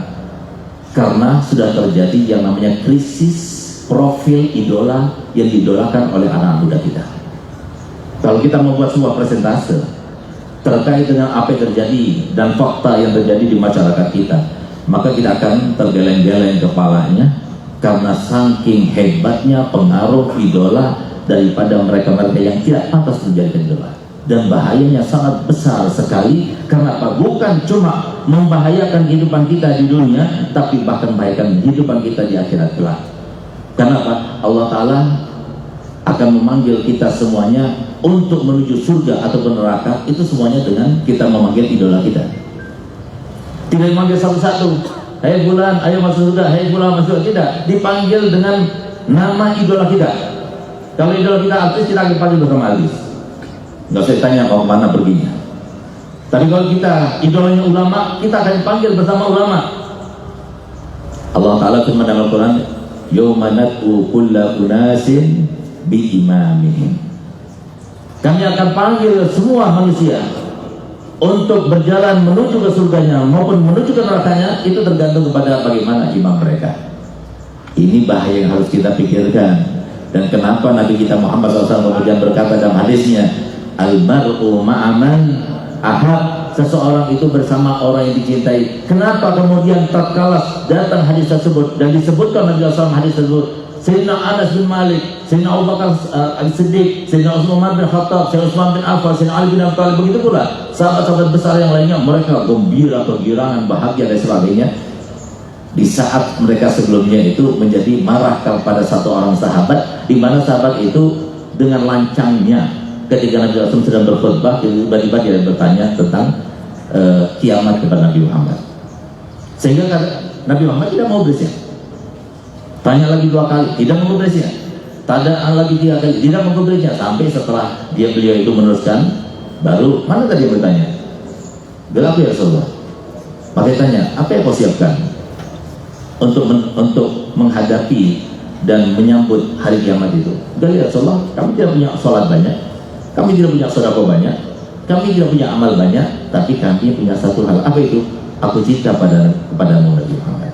Speaker 2: Karena sudah terjadi yang namanya krisis profil idola yang diidolakan oleh anak-anak muda kita. Kalau kita membuat sebuah presentase terkait dengan apa yang terjadi dan fakta yang terjadi di masyarakat kita, maka kita akan tergeleng-geleng kepalanya karena saking hebatnya pengaruh idola daripada mereka-mereka yang tidak pantas menjadi idola. Dan bahayanya sangat besar sekali. Karena apa? Bukan cuma membahayakan kehidupan kita di dunia, tapi bahkan membahayakan kehidupan kita di akhirat kelak. Kenapa? Allah Ta'ala akan memanggil kita semuanya untuk menuju surga ataupun neraka, itu semuanya dengan kita memanggil idola kita. Tidak dipanggil satu-satu, hei fulan ayo masuk surga, hei fulan masuk, tidak. Dipanggil dengan nama idola kita. Kalau idola kita artis, kita akan panggil bersama artis, nggak usah tanya mau kemana perginya. Tapi kalau kita idolanya ulama, kita akan dipanggil bersama ulama. Allah Ta'ala firman dalam Al-Quran, yawma nad'u kulla unasin bi imamihim. Kami akan panggil semua manusia untuk berjalan menuju ke surganya maupun menuju ke nerakanya, itu tergantung kepada bagaimana imam mereka. Ini bahaya yang harus kita pikirkan. Dan kenapa Nabi kita Muhammad SAW kemudian berkata dalam hadisnya, al-mar'u ma'aman ahab, seseorang itu bersama orang yang dicintai. Kenapa kemudian tatkala datang hadis tersebut dan disebutkan Nabi SAW hadis tersebut, Sayyidina Anas bin Malik, Sayyidina Abu Bakar Al-Siddiq, Sayyidina Utsman bin Khattab, Sayyidina Utsman bin Affan, Sayyidina Ali bin Abi Thalib, begitu pula sahabat-sahabat besar yang lainnya, mereka gembira, kegirangan, bahagia dan sebagainya. Di saat mereka sebelumnya itu menjadi marah kepada satu orang sahabat, di mana sahabat itu dengan lancangnya ketika Nabi SAW sedang berkhutbah, tiba-tiba dia bertanya tentang kiamat kepada Nabi Muhammad. Sehingga Nabi Muhammad tidak mau berisnya. Tanya lagi 2 kali, tidak mau berisnya. Tadaan lagi 3 kali, tidak mau berisnya. Sampai setelah beliau itu meneruskan, baru mana tadi yang bertanya? Gelap ya Rasulullah. Makanya tanya, apa yang kau siapkan untuk menghadapi dan menyambut hari kiamat itu? Gali ya Rasulullah, kami tidak punya sholat banyak, kami tidak punya sedekah banyak, kami tidak punya amal banyak, tapi kami punya satu hal. Apa itu? Aku cinta kepadamu Nabi Muhammad.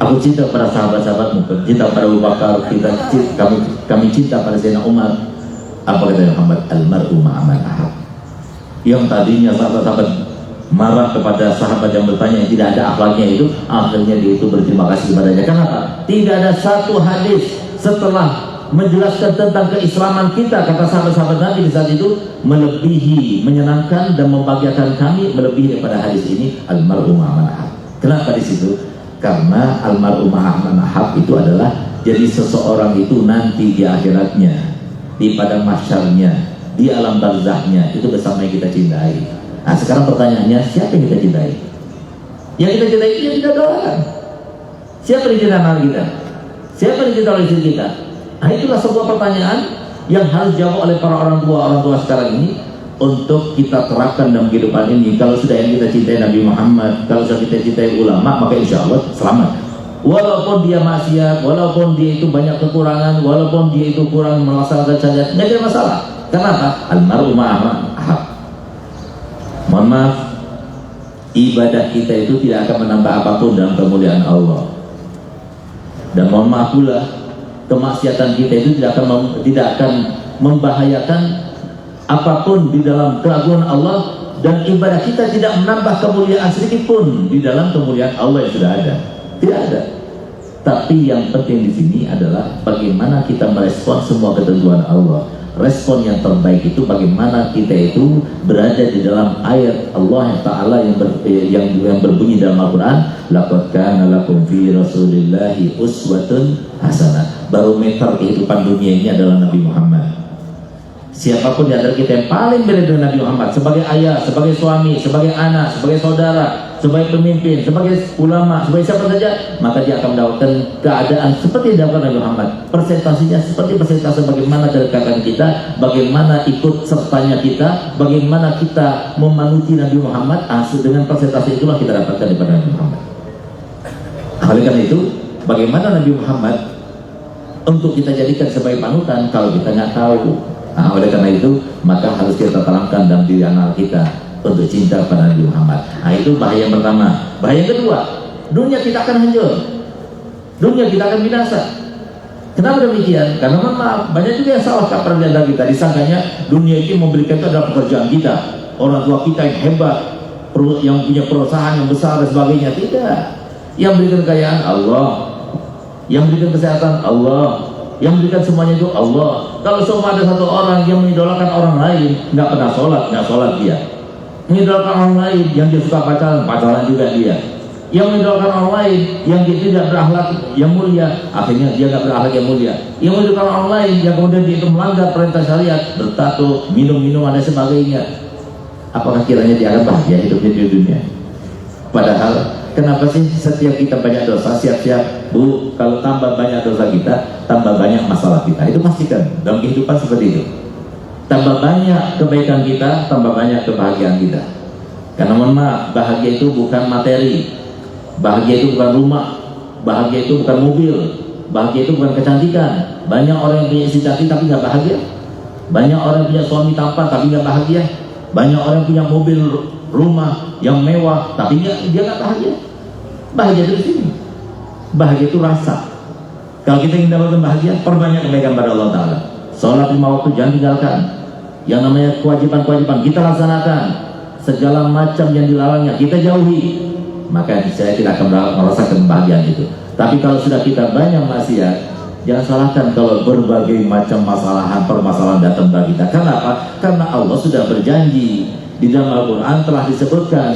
Speaker 2: Aku cinta pada sahabat-sahabatmu, cinta pada Abu Bakar, kami cinta pada Sayyidina Umar. Apa kata Muhammad? Al-mar'u ma'aman ahab. Yang tadinya sahabat-sahabat marah kepada sahabat yang bertanya yang tidak ada akhlaknya itu, akhirnya dia itu berterima kasih kepadanya. Kenapa? Tidak ada satu hadis setelah menjelaskan tentang keislaman kita, kata sahabat-sahabat Nabi di saat itu, melebihi, menyenangkan dan membahagiakan kami melebihi daripada hadis ini, al-mar'u ma'aman ahab. Kenapa di situ? Karena al-mar'u ma'aman ahab itu adalah jadi seseorang itu nanti di akhiratnya, di padang mahsyarnya, di alam barzahnya itu bersama yang kita cintai. Nah sekarang pertanyaannya, siapa yang kita cintai? Yang kita cintai itu yang kita doakan. Siapa yang cintai anak kita? Siapa yang cintai oleh istri kita? Nah itulah sebuah pertanyaan yang harus dijawab oleh para orang tua sekarang ini, untuk kita terapkan dalam kehidupan ini. Kalau sudah yang kita cintai Nabi Muhammad, kalau sudah kita cintai ulama, maka insya Allah selamat. Walaupun dia maksiat, walaupun dia itu banyak kekurangan, walaupun dia itu kurang melaksanakan syariat, tidak ada masalah. Kenapa? Al-mar'u ma'aman ahab. Mohon maaf, ibadah kita itu tidak akan menambah apapun dalam kemuliaan Allah. Dan mohon maaf pula, kemaksiatan kita itu tidak akan membahayakan apapun di dalam keagungan Allah, dan ibadah kita tidak menambah kemuliaan sedikit pun di dalam kemuliaan Allah yang sudah ada. Tidak ada. Tapi yang penting di sini adalah bagaimana kita merespon semua ketentuan Allah. Respon yang terbaik itu bagaimana kita itu berada di dalam ayat Allah Ta'ala yang berbunyi dalam Al-Quran, laqad kana lakum fi rasulillahi uswatun hasanah. Barometer kehidupan dunia ini adalah Nabi Muhammad. Siapapun di antara kita yang paling mirip dengan Nabi Muhammad, sebagai ayah, sebagai suami, sebagai anak, sebagai saudara, sebagai pemimpin, sebagai ulama, sebagai siapa saja, maka dia akan mendapatkan keadaan seperti yang dilakukan Nabi Muhammad. Persentasinya seperti persentase bagaimana kedekatan kita, bagaimana ikut sertanya kita, bagaimana kita memanuti Nabi Muhammad. Dengan persentase itulah kita dapatkan daripada Nabi Muhammad. Oleh karena itu, bagaimana Nabi Muhammad untuk kita jadikan sebagai panutan kalau kita nggak tahu. Nah, oleh karena itu maka harus kita tanamkan dalam diri anak kita untuk cinta pada Nabi Muhammad. Nah itu bahaya yang pertama. Bahaya yang kedua, dunia kita akan hancur, dunia kita akan binasa. Kenapa demikian? Karena memang banyak juga yang salah kaprah di antara kita, disangkanya dunia itu memberikan itu adalah pekerjaan kita, orang tua kita yang hebat, yang punya perusahaan yang besar dan sebagainya. Tidak. Yang berikan kekayaan Allah, yang berikan kesehatan Allah, yang berikan semuanya itu Allah. Kalau semua ada satu orang yang mengidolakan orang lain, nggak pernah sholat, nggak sholat dia. Mengidolakan orang lain, yang dia suka pacaran juga dia. Yang mengidolakan orang lain, yang dia tidak berakhlak yang mulia, akhirnya dia nggak berakhlak yang mulia. Yang mengidolakan orang lain, yang kemudian dia itu melanggar perintah syariat, bertato, minum-minum dan sebagainya. Apakah kiranya dia akan bahagia hidupnya di dunia? Padahal kenapa sih setiap kita banyak dosa, siap-siap Bu, kalau tambah banyak dosa kita, tambah banyak masalah kita. Itu pastikan dalam kehidupan seperti itu. Tambah banyak kebaikan kita, tambah banyak kebahagiaan kita. Karena mohon maaf, bahagia itu bukan materi, bahagia itu bukan rumah, bahagia itu bukan mobil, bahagia itu bukan kecantikan. Banyak orang yang punya istri cantik tapi nggak bahagia. Banyak orang yang punya suami tampan tapi nggak bahagia. Banyak orang yang punya mobil, rumah yang mewah tapi dia nggak bahagia. Bahagia itu di sini. Bahagia itu rasa. Kalau kita ingin dapatkan bahagia, perbanyak kebaikan pada Allah Ta'ala. Sholat 5 waktu jangan tinggalkan. Yang namanya kewajiban-kewajiban kita laksanakan. Segala macam yang dilarangnya kita jauhi. Maka saya tidak akan merasakan kebahagiaan itu. Tapi kalau sudah kita banyak maksiat, jangan salahkan kalau berbagai macam permasalahan datang bagi kita. Kenapa? Karena Allah sudah berjanji. Di dalam Al-Quran telah disebutkan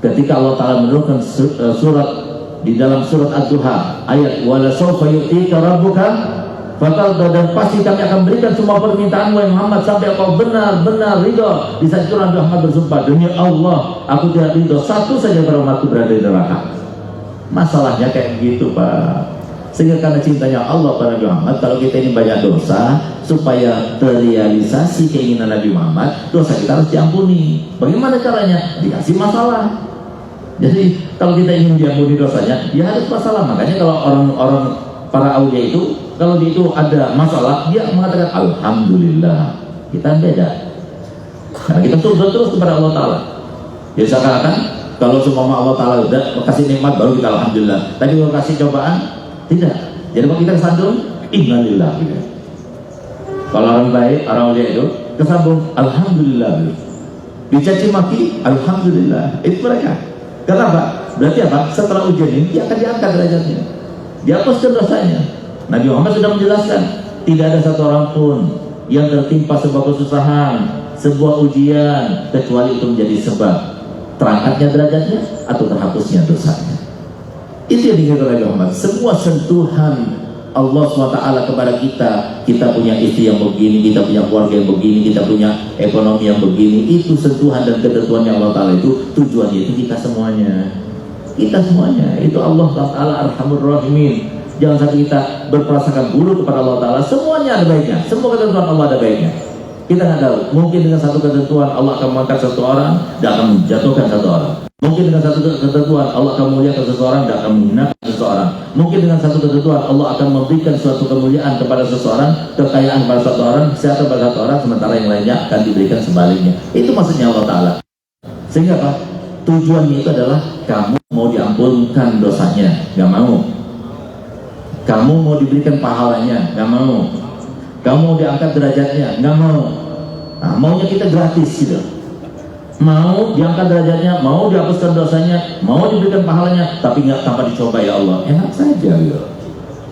Speaker 2: ketika Allah Ta'ala menurunkan surat di dalam surat Ad-Duha ayat wala sawfa yu'tika rabbuka Fatarda, dan pasti kami akan berikan semua permintaanmu yang Muhammad sampai kau benar-benar ridho. Di saat itu Nabi Muhammad bersumpah, demi Allah aku tidak ridho satu saja kalau umatku berada di neraka. Masalahnya kayak gitu Pak. Sehingga karena cintanya Allah pada Nabi Muhammad, kalau kita ini banyak dosa, supaya terrealisasi keinginan Nabi Muhammad, dosa kita harus diampuni. Bagaimana caranya? Dikasih masalah. Jadi kalau kita ingin diampuni dosanya, ya harus masalah. Makanya kalau orang-orang para aulia itu, kalau dia itu ada masalah, dia mengatakan Alhamdulillah. Kita beda, karena kita terus kepada Allah Ta'ala. Ya seakan-akan kalau semua Allah Ta'ala udah kasih nikmat baru kita Alhamdulillah. Tadi kalau kasih cobaan, tidak. Jadi kalau kita kesandung, innalillah gitu. Kalau orang baik, orang aulia itu kesambung Alhamdulillah. Dicaci maki, Alhamdulillah. Itu mereka. Kenapa? Berarti apa? Setelah ujian ini dia akan diangkat derajatnya, dihapuskan dosanya. Nabi Muhammad sudah menjelaskan, tidak ada satu orang pun yang tertimpa sebuah kesusahan, sebuah ujian, kecuali itu menjadi sebab terangkatnya derajatnya atau terhapusnya dosanya. Itu yang dikatakan Nabi Muhammad. Semua sentuhan Allah SWT kepada kita punya istri yang begini, kita punya keluarga yang begini, kita punya ekonomi yang begini, itu sentuhan dan ketentuan yang Allah Ta'ala itu tujuannya itu kita semuanya. Kita semuanya, itu Allah Ta'ala Arhamur Rahimin. Jangan sampai kita berprasangka buruk kepada Allah Ta'ala. Semuanya ada baiknya, semua ketentuan Allah ada baiknya. Kita nggak tahu, mungkin dengan satu ketentuan Allah akan mengangkat satu orang dan akan menjatuhkan satu orang. Mungkin dengan satu ketentuan Allah akan memuliakan seseorang dan akan menghinakan seseorang. Mungkin dengan satu ketentuan Allah akan memberikan suatu kemuliaan kepada seseorang, kekayaan kepada satu orang, kesehatan kepada satu orang, sementara yang lainnya akan diberikan sebaliknya. Itu maksudnya Allah Ta'ala. Sehingga apa? Tujuannya itu adalah kamu mau diampunkan dosanya, gak mau. Kamu mau diberikan pahalanya, gak mau. Kamu mau diangkat derajatnya, gak mau. Nah, maunya kita gratis gitu. Mau diangkat derajatnya, mau dihapuskan dosanya, mau diberikan pahalanya, tapi nggak tanpa dicoba ya Allah. Enak saja gitu.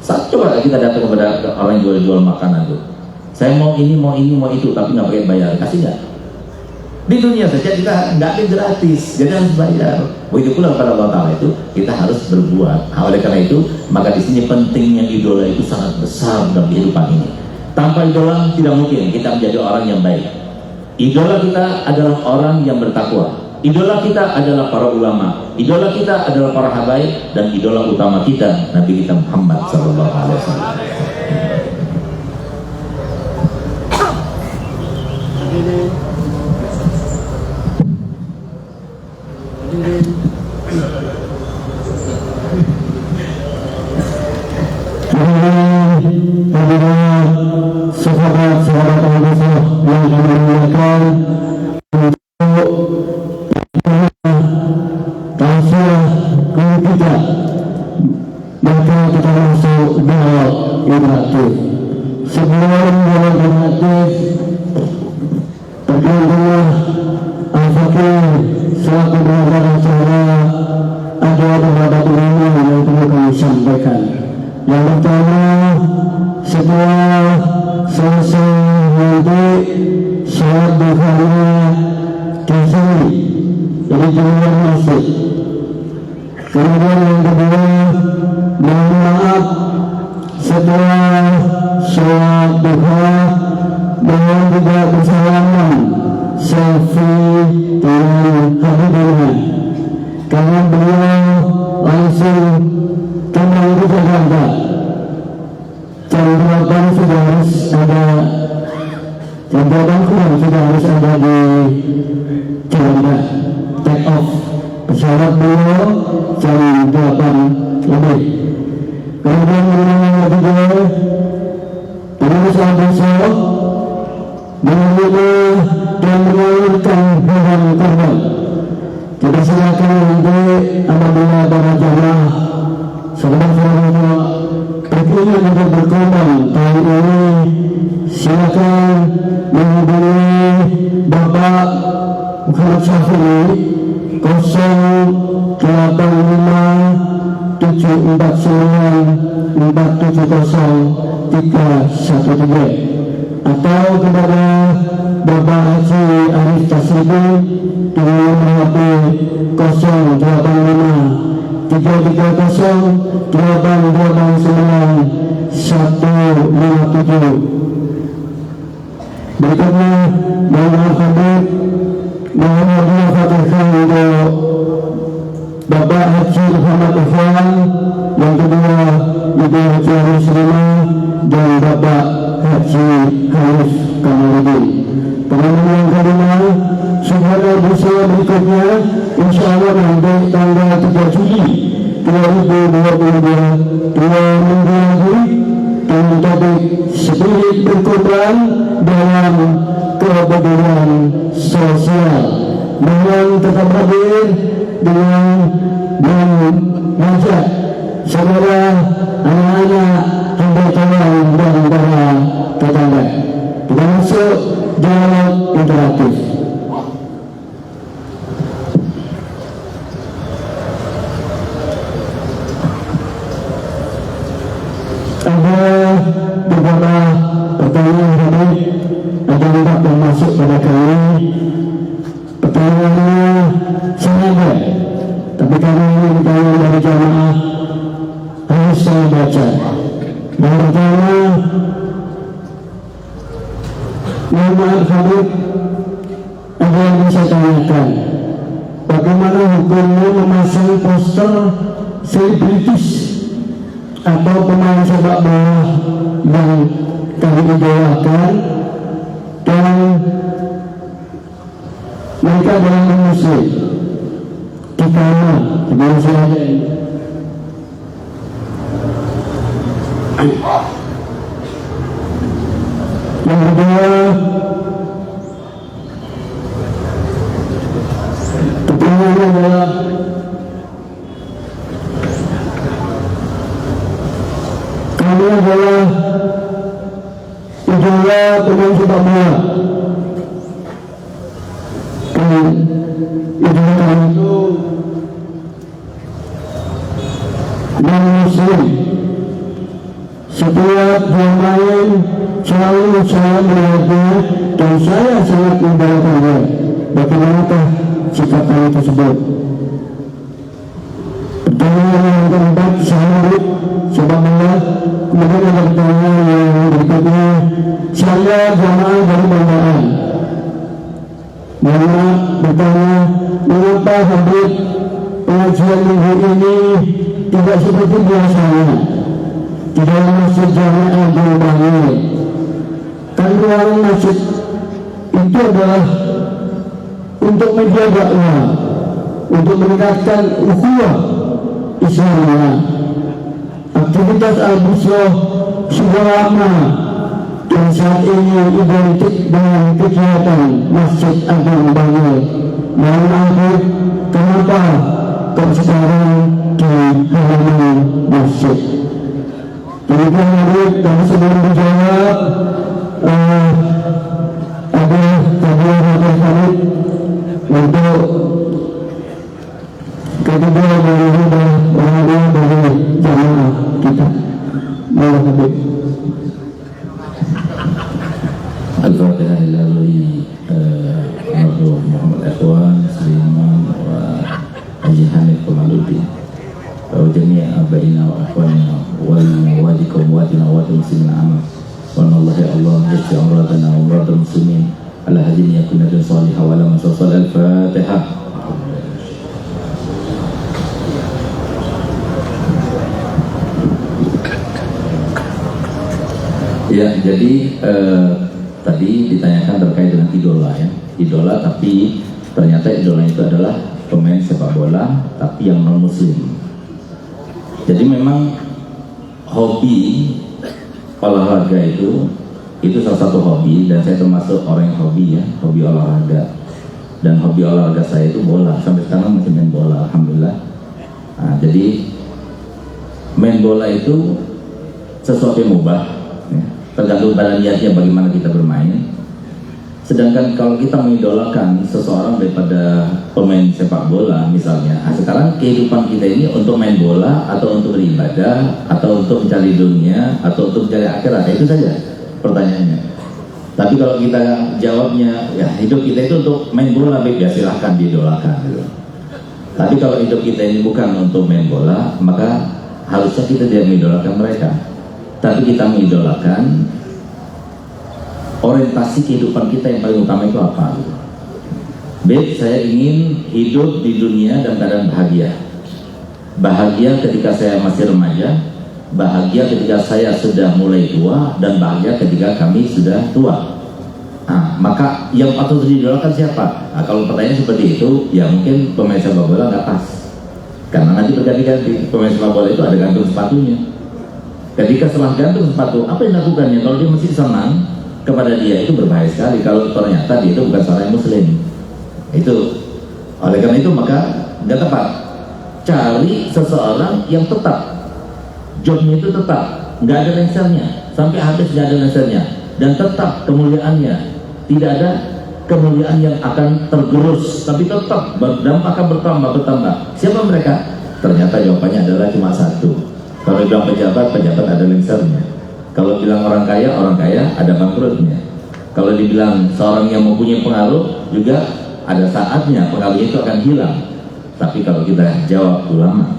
Speaker 2: Saat coba kita datang kepada orang yang jual-jual makanan tuh, saya mau ini, mau itu, tapi nggak pakai bayar, kasih nggak? Di dunia saja kita nggak ada gratis, jadi harus bayar. Begitu pula kepada Allah Ta'ala itu kita harus berbuat. Oleh karena itu, maka di sini pentingnya idola itu sangat besar dalam kehidupan ini. Tanpa idola tidak mungkin kita menjadi orang yang baik. Idola kita adalah orang yang bertakwa. Idola kita adalah para ulama. Idola kita adalah para habaib, dan idola utama kita Nabi kita Muhammad sallallahu alaihi wasallam.
Speaker 3: Sahabat-sahabat Allah yang dimuliakan, tausiah kita, maka kita masuk doa interaktif. Sebelum doa interaktif, terkadang al-fakir selaku pengajar acara ada beberapa ilmu yang perlu kami sampaikan. Yang pertama, setelah selesai nanti sholat duhanya di sini, jadi di luar masjid. Kemudian yang kedua, mohon maaf setelah sholat duha, mohon juga bersalaman selfie dengan Habibullah, karena beliau langsung kembali ke Jakarta. Jam 8 sudah harus ada, jam 8 sudah harus ada di Jakarta. Take off pesawat beliau jam 8 lebih. Kemudian yang ketiga, terus besok mengambil dan mengalirkan hewan korban. Kita silakan nanti apabila para jamaah saudara-saudara berkeinginan untuk berkorban tahun ini, silakan menghubungi Bapak Muhammad Syafi'i 085 749 470 313, atau kepada Bapak Haji Arif Tasribi dengan nomor HP 085 330 829 157. Berikutnya Bapak Habib Muhammad Fatihah untuk Bapak Haji Muhammad Ifan, yang kedua Ibu Haji Muslimah dan Bapak Haji Harus Kamarudin. Pengumuman yang kelima, saudara bersama berikutnya insya Allah nanti tanggal 3 Juli 2022, 2 minggu lagi, dengan topik spirit berkorban dalam kepedulian sosial. Mohon tetap hadir dengan mengajak saudara, anak-anak, hamba kawan dan para tetangga. Kita masuk dialog interaktif. Ada beberapa pertanyaan Habib ada yang masuk pada kami. Pertanyaannya sengaja, tapi karena ini pertanyaan dari jamaah harus saya baca. Yang pertama, mohon maaf Habib, ada yang bisa tanyakan, bagaimana hukumnya memasang poster selebritis atau pemain sepak bola yang kami idolakan dan mereka adalah muslim di mana sebelum saya yang kedua, pertanyaannya adalah kami adalah idola pemain sepak bola. Idola kami itu non muslim. Setiap dia main selalu saya melihatnya dan saya sangat mendapatkan dia. Bagaimanakah sikap kami tersebut? Pertanyaan yang keempat, sahurut sepak bola. Kemudian ada pertanyaan yang berikutnya, saya jamaah dari Bandaan. Mohon bertanya, mengapa Habib pengajian minggu ini tidak seperti biasanya di dalam masjid Jami'ah Bangil? Kan ruangan masjid itu adalah untuk media dakwah, untuk meningkatkan ukhuwah Islamiyah. Aktivitas Al-Busroh sudah lama dan saat ini identik dengan kegiatan Masjid Agung Bangil. Mohon maaf, kenapa kok sekarang di halaman masjid? Demikian Habib, dan sebelum dijawab ada kajian Habib untuk kedua dari orang dari jamaah kita. Mohon Habib.
Speaker 2: Al-Fatihah lillahi marhum Muhammad Ikhwan Sulaiman wa Haji Hanif Kamaludin wa jami'a abaina wa akhwanina wal wadikum wa wadina wa muslimin amat wa nallahi Allah yashfi amradana wa amradal muslimin ala hadin yakuna dan salihah wa ala masasal al-Fatihah. Ya, jadi tadi ditanyakan terkait dengan idola ya, idola tapi ternyata idola itu adalah pemain sepak bola tapi yang non muslim. Jadi memang hobi olahraga itu salah satu hobi, dan saya termasuk orang yang hobi ya, hobi olahraga. Dan hobi olahraga saya itu bola, sampai sekarang masih main bola, alhamdulillah. Nah, jadi main bola itu sesuatu yang mubah ya, tergantung pada niatnya bagaimana kita bermain. Sedangkan kalau kita mengidolakan seseorang daripada pemain sepak bola misalnya, sekarang kehidupan kita ini untuk main bola atau untuk beribadah atau untuk mencari dunia atau untuk mencari akhirat, itu saja pertanyaannya. Tapi kalau kita jawabnya ya hidup kita itu untuk main bola, baik ya silahkan diidolakan gitu. Tapi kalau hidup kita ini bukan untuk main bola, maka harusnya kita tidak mengidolakan mereka, tapi kita mengidolakan orientasi kehidupan kita yang paling utama itu apa. Saya ingin hidup di dunia dalam keadaan bahagia. Bahagia ketika saya masih remaja, bahagia ketika saya sudah mulai tua, dan bahagia ketika kami sudah tua. Maka yang patut diidolakan siapa? Kalau pertanyaan seperti itu, ya mungkin pemain sepak bola nggak pas, karena nanti berganti-ganti. Pemain sepak bola itu ada gantung sepatunya. Ketika setelah gantung sepatu, apa yang dilakukannya? Kalau dia masih senang kepada dia, itu berbahaya sekali kalau ternyata dia itu bukan seorang muslim. Itu oleh karena itu maka nggak tepat. Cari seseorang yang tetap jobnya itu tetap, nggak ada lengsernya sampai habis, nggak ada lengsernya, dan tetap kemuliaannya, tidak ada kemuliaan yang akan tergerus, tapi tetap berdampak akan bertambah. Siapa mereka? Ternyata jawabannya adalah cuma satu. Kalau bilang pejabat ada lengsernya. Kalau bilang orang kaya ada bangkrutnya. Kalau dibilang seorang yang mempunyai pengaruh, juga ada saatnya pengaruhnya itu akan hilang. Tapi kalau kita jawab ulama,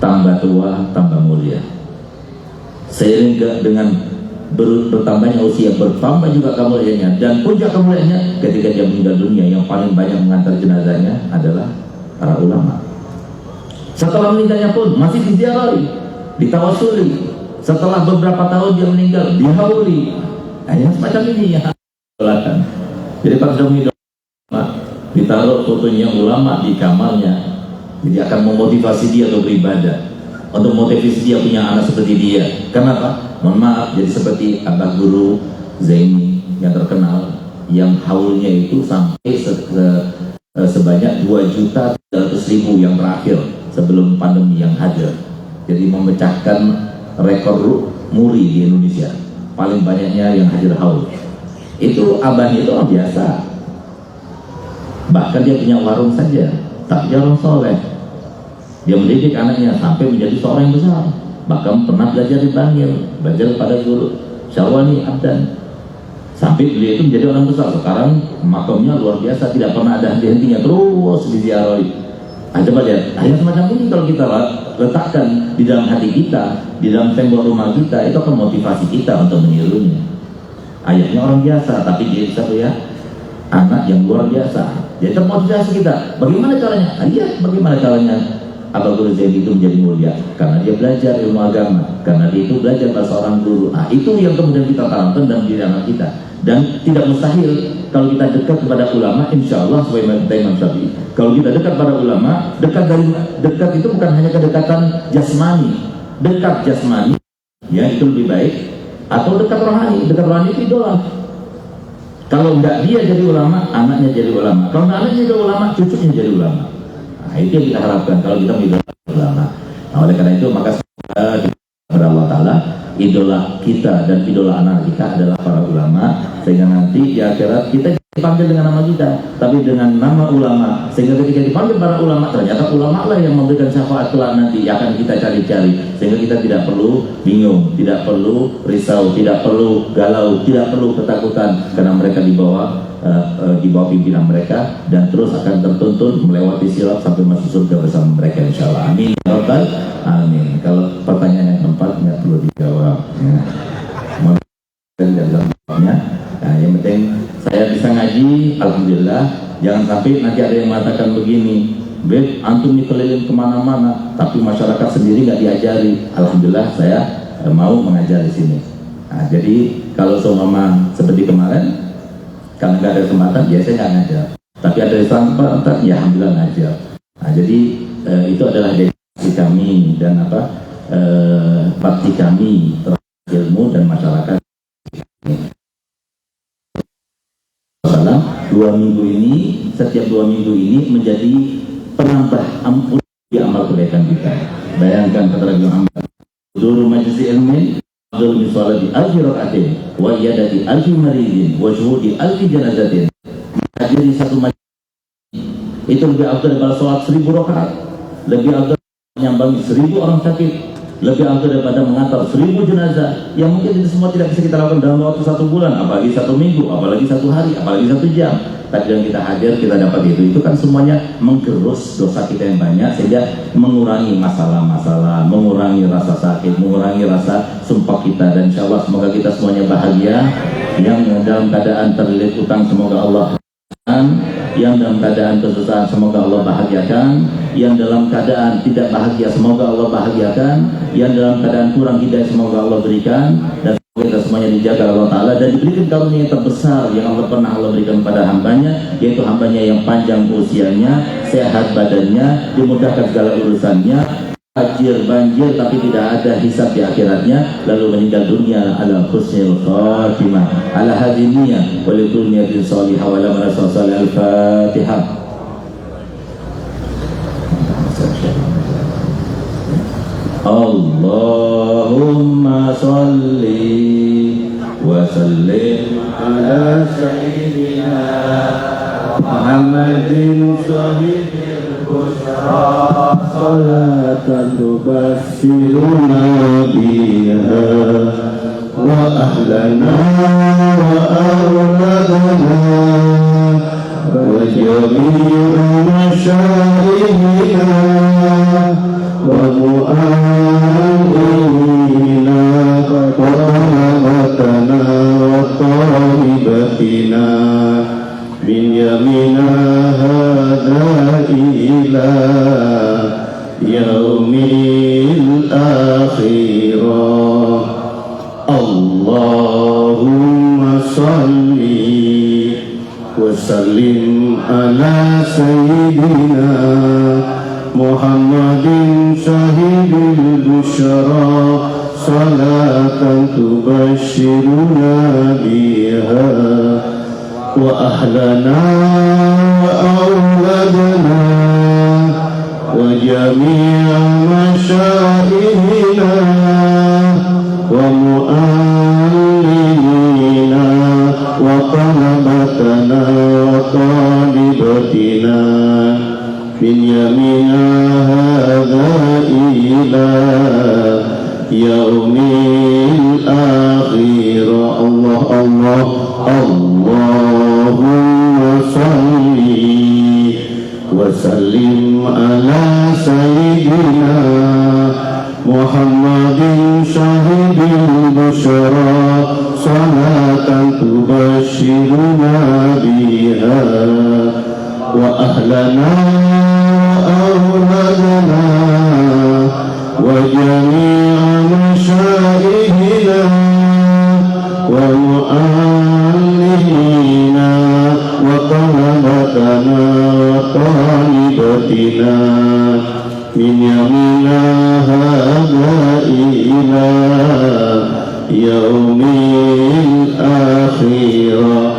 Speaker 2: tambah tua tambah mulia. Seiring dengan bertambahnya usia, bertambah juga kemuliaannya, dan puncak kemuliaannya ketika dia meninggal dunia, yang paling banyak mengantar jenazahnya adalah para ulama. Setelah meninggalnya pun masih diziarahi, ditawasuli. Setelah beberapa tahun dia meninggal, dihauli. Yang semacam ini yang dilakukan. Jadi pada ulama, ditaruh fotonya ulama di kamarnya, jadi akan memotivasi dia untuk beribadah, untuk motivasi dia punya anak seperti dia. Kenapa? Mohon maaf, jadi seperti Abah Guru Zaini yang terkenal, yang haulnya itu sampai sebanyak 2.300.000 yang terakhir sebelum pandemi yang hadir. Jadi memecahkan rekor muri di Indonesia, paling banyaknya yang hadir haul. Itu abahnya itu orang biasa, bahkan dia punya warung saja, tapi dia orang soleh. Dia mendidik anaknya sampai menjadi seorang yang besar, bahkan pernah belajar di Bangil, belajar pada guru Syawani Abdan, sampai beliau itu menjadi orang besar. Sekarang makamnya luar biasa, tidak pernah ada henti-hentinya, terus diziarahi. Coba lihat, ayat semacam ini kalau kita letakkan di dalam hati kita, di dalam tembok rumah kita, itu akan motivasi kita untuk menirunya. Ayatnya orang biasa, tapi dia bisa ya anak yang luar biasa. Jadi termotivasi kita. Bagaimana caranya? Ayat bagaimana caranya Abah Guru Zaini itu menjadi mulia? Karena dia belajar ilmu agama, karena dia itu belajar bahasa orang guru. Itu yang kemudian kita tanamkan dalam diri anak kita. Dan tidak mustahil kalau kita dekat kepada ulama, insya Allah sesuai Imam Syafi'i. Kalau kita dekat pada ulama, dekat itu bukan hanya kedekatan jasmani, dekat jasmani, ya itu lebih baik, atau dekat rohani. Dekat rohani itu idola. Kalau enggak dia jadi ulama, anaknya jadi ulama. Kalau enggak anaknya jadi ulama, cucunya jadi ulama. Itu yang kita harapkan kalau kita mengidolakan ulama. Oleh karena itu maka kepada Allah Ta'ala, idola kita dan idola anak kita adalah para ulama, sehingga nanti di akhirat kita dipanggil dengan nama kita, tapi dengan nama ulama, sehingga ketika dipanggil para ulama, ternyata ulama lah yang memberikan syafaat kelak nanti akan kita cari-cari, sehingga kita tidak perlu bingung, tidak perlu risau, tidak perlu galau, tidak perlu ketakutan, karena mereka di bawah pimpinan mereka, dan terus akan tertuntun melewati sirat sampai masuk surga bersama mereka, insyaallah. Amin ya rabbal alamin. Kalau pertanyaan yang keempat nggak perlu dijawab ya. Yang penting saya bisa ngaji, alhamdulillah. Jangan sampai nanti ada yang mengatakan begini, Beb, antum dikeliling kemana-mana, tapi masyarakat sendiri nggak diajari. Alhamdulillah saya mau mengajar di sini. Jadi kalau seumpama seperti kemarin, karena nggak ada kesempatan, biasanya nggak ngajar. Tapi ada kesempatan, ya alhamdulillah ngajar. Jadi itu adalah dedikasi kami dan bakti kami terhadap ilmu dan masyarakat. 2 minggu ini, setiap 2 minggu ini menjadi penambah ampun di amal kebaikan kita. Bayangkan kata Rabi Muhammad, Duru majlis ilmin Abdul misalati alfi rak'atin wa iyadati alfi maridin wa syuhudi alfi janazatin. Hadiri satu majlis itu lebih afdal daripada sholat 1000 rakaat, lebih afdal menyambangi 1000 orang sakit, lebih afdal daripada mengantar 1000 jenazah yang mungkin itu semua tidak bisa kita lakukan dalam waktu 1 bulan, apalagi 1 minggu, apalagi 1 hari, apalagi 1 jam. Tapi yang kita hadir kita dapat itu kan semuanya menggerus dosa kita yang banyak, sehingga mengurangi masalah-masalah, mengurangi rasa sakit, mengurangi rasa sumpah kita. Dan insya Allah semoga kita semuanya bahagia. Yang dalam keadaan terlilit utang semoga Allah, yang dalam keadaan kesusahan semoga Allah bahagiakan, yang dalam keadaan tidak bahagia semoga Allah bahagiakan, yang dalam keadaan kurang hidayah semoga Allah berikan, dan kita semuanya dijaga Allah Ta'ala dan diberikan karunia yang terbesar yang Allah berikan pada hambanya, yaitu hambanya yang panjang usianya, sehat badannya, dimudahkan segala urusannya, banjir tapi tidak ada hisab di akhiratnya, lalu meninggal dunia ala husnil khatimah, ala hadiniyah walikulli niyatin salihah wa lam rasul salih. Al-Fatihah. Allahumma salli wa sallim ala sayyidina Muhammadin sahibil busyra salatan tubassiruna biha wa ahlana wa awladana wa jami'a masyayikhina wa mu'aminina wa talabatana wa talibatina min yamina hadha ila yaumil akhirah. Allahumma salli wa sallim ala sayyidina Muhammadin syahidil busyara salatan tubasyiruna biha wa ahlana wa awladana wa jami'a masyaihina wa mu'allimina wa talabatana wa talibatina min yamina hadha ila yaumil akhirah. Allah Allah Allahumma salli wa sallim ala sayyidina Muhammadin syahidil busyara salatan tubasyiruna biha wa ahlana wa awladana wa jami'a masyaihina wa mu'allimina wa talabatana wa talibatina min yamina hadha ila yaumil akhirah.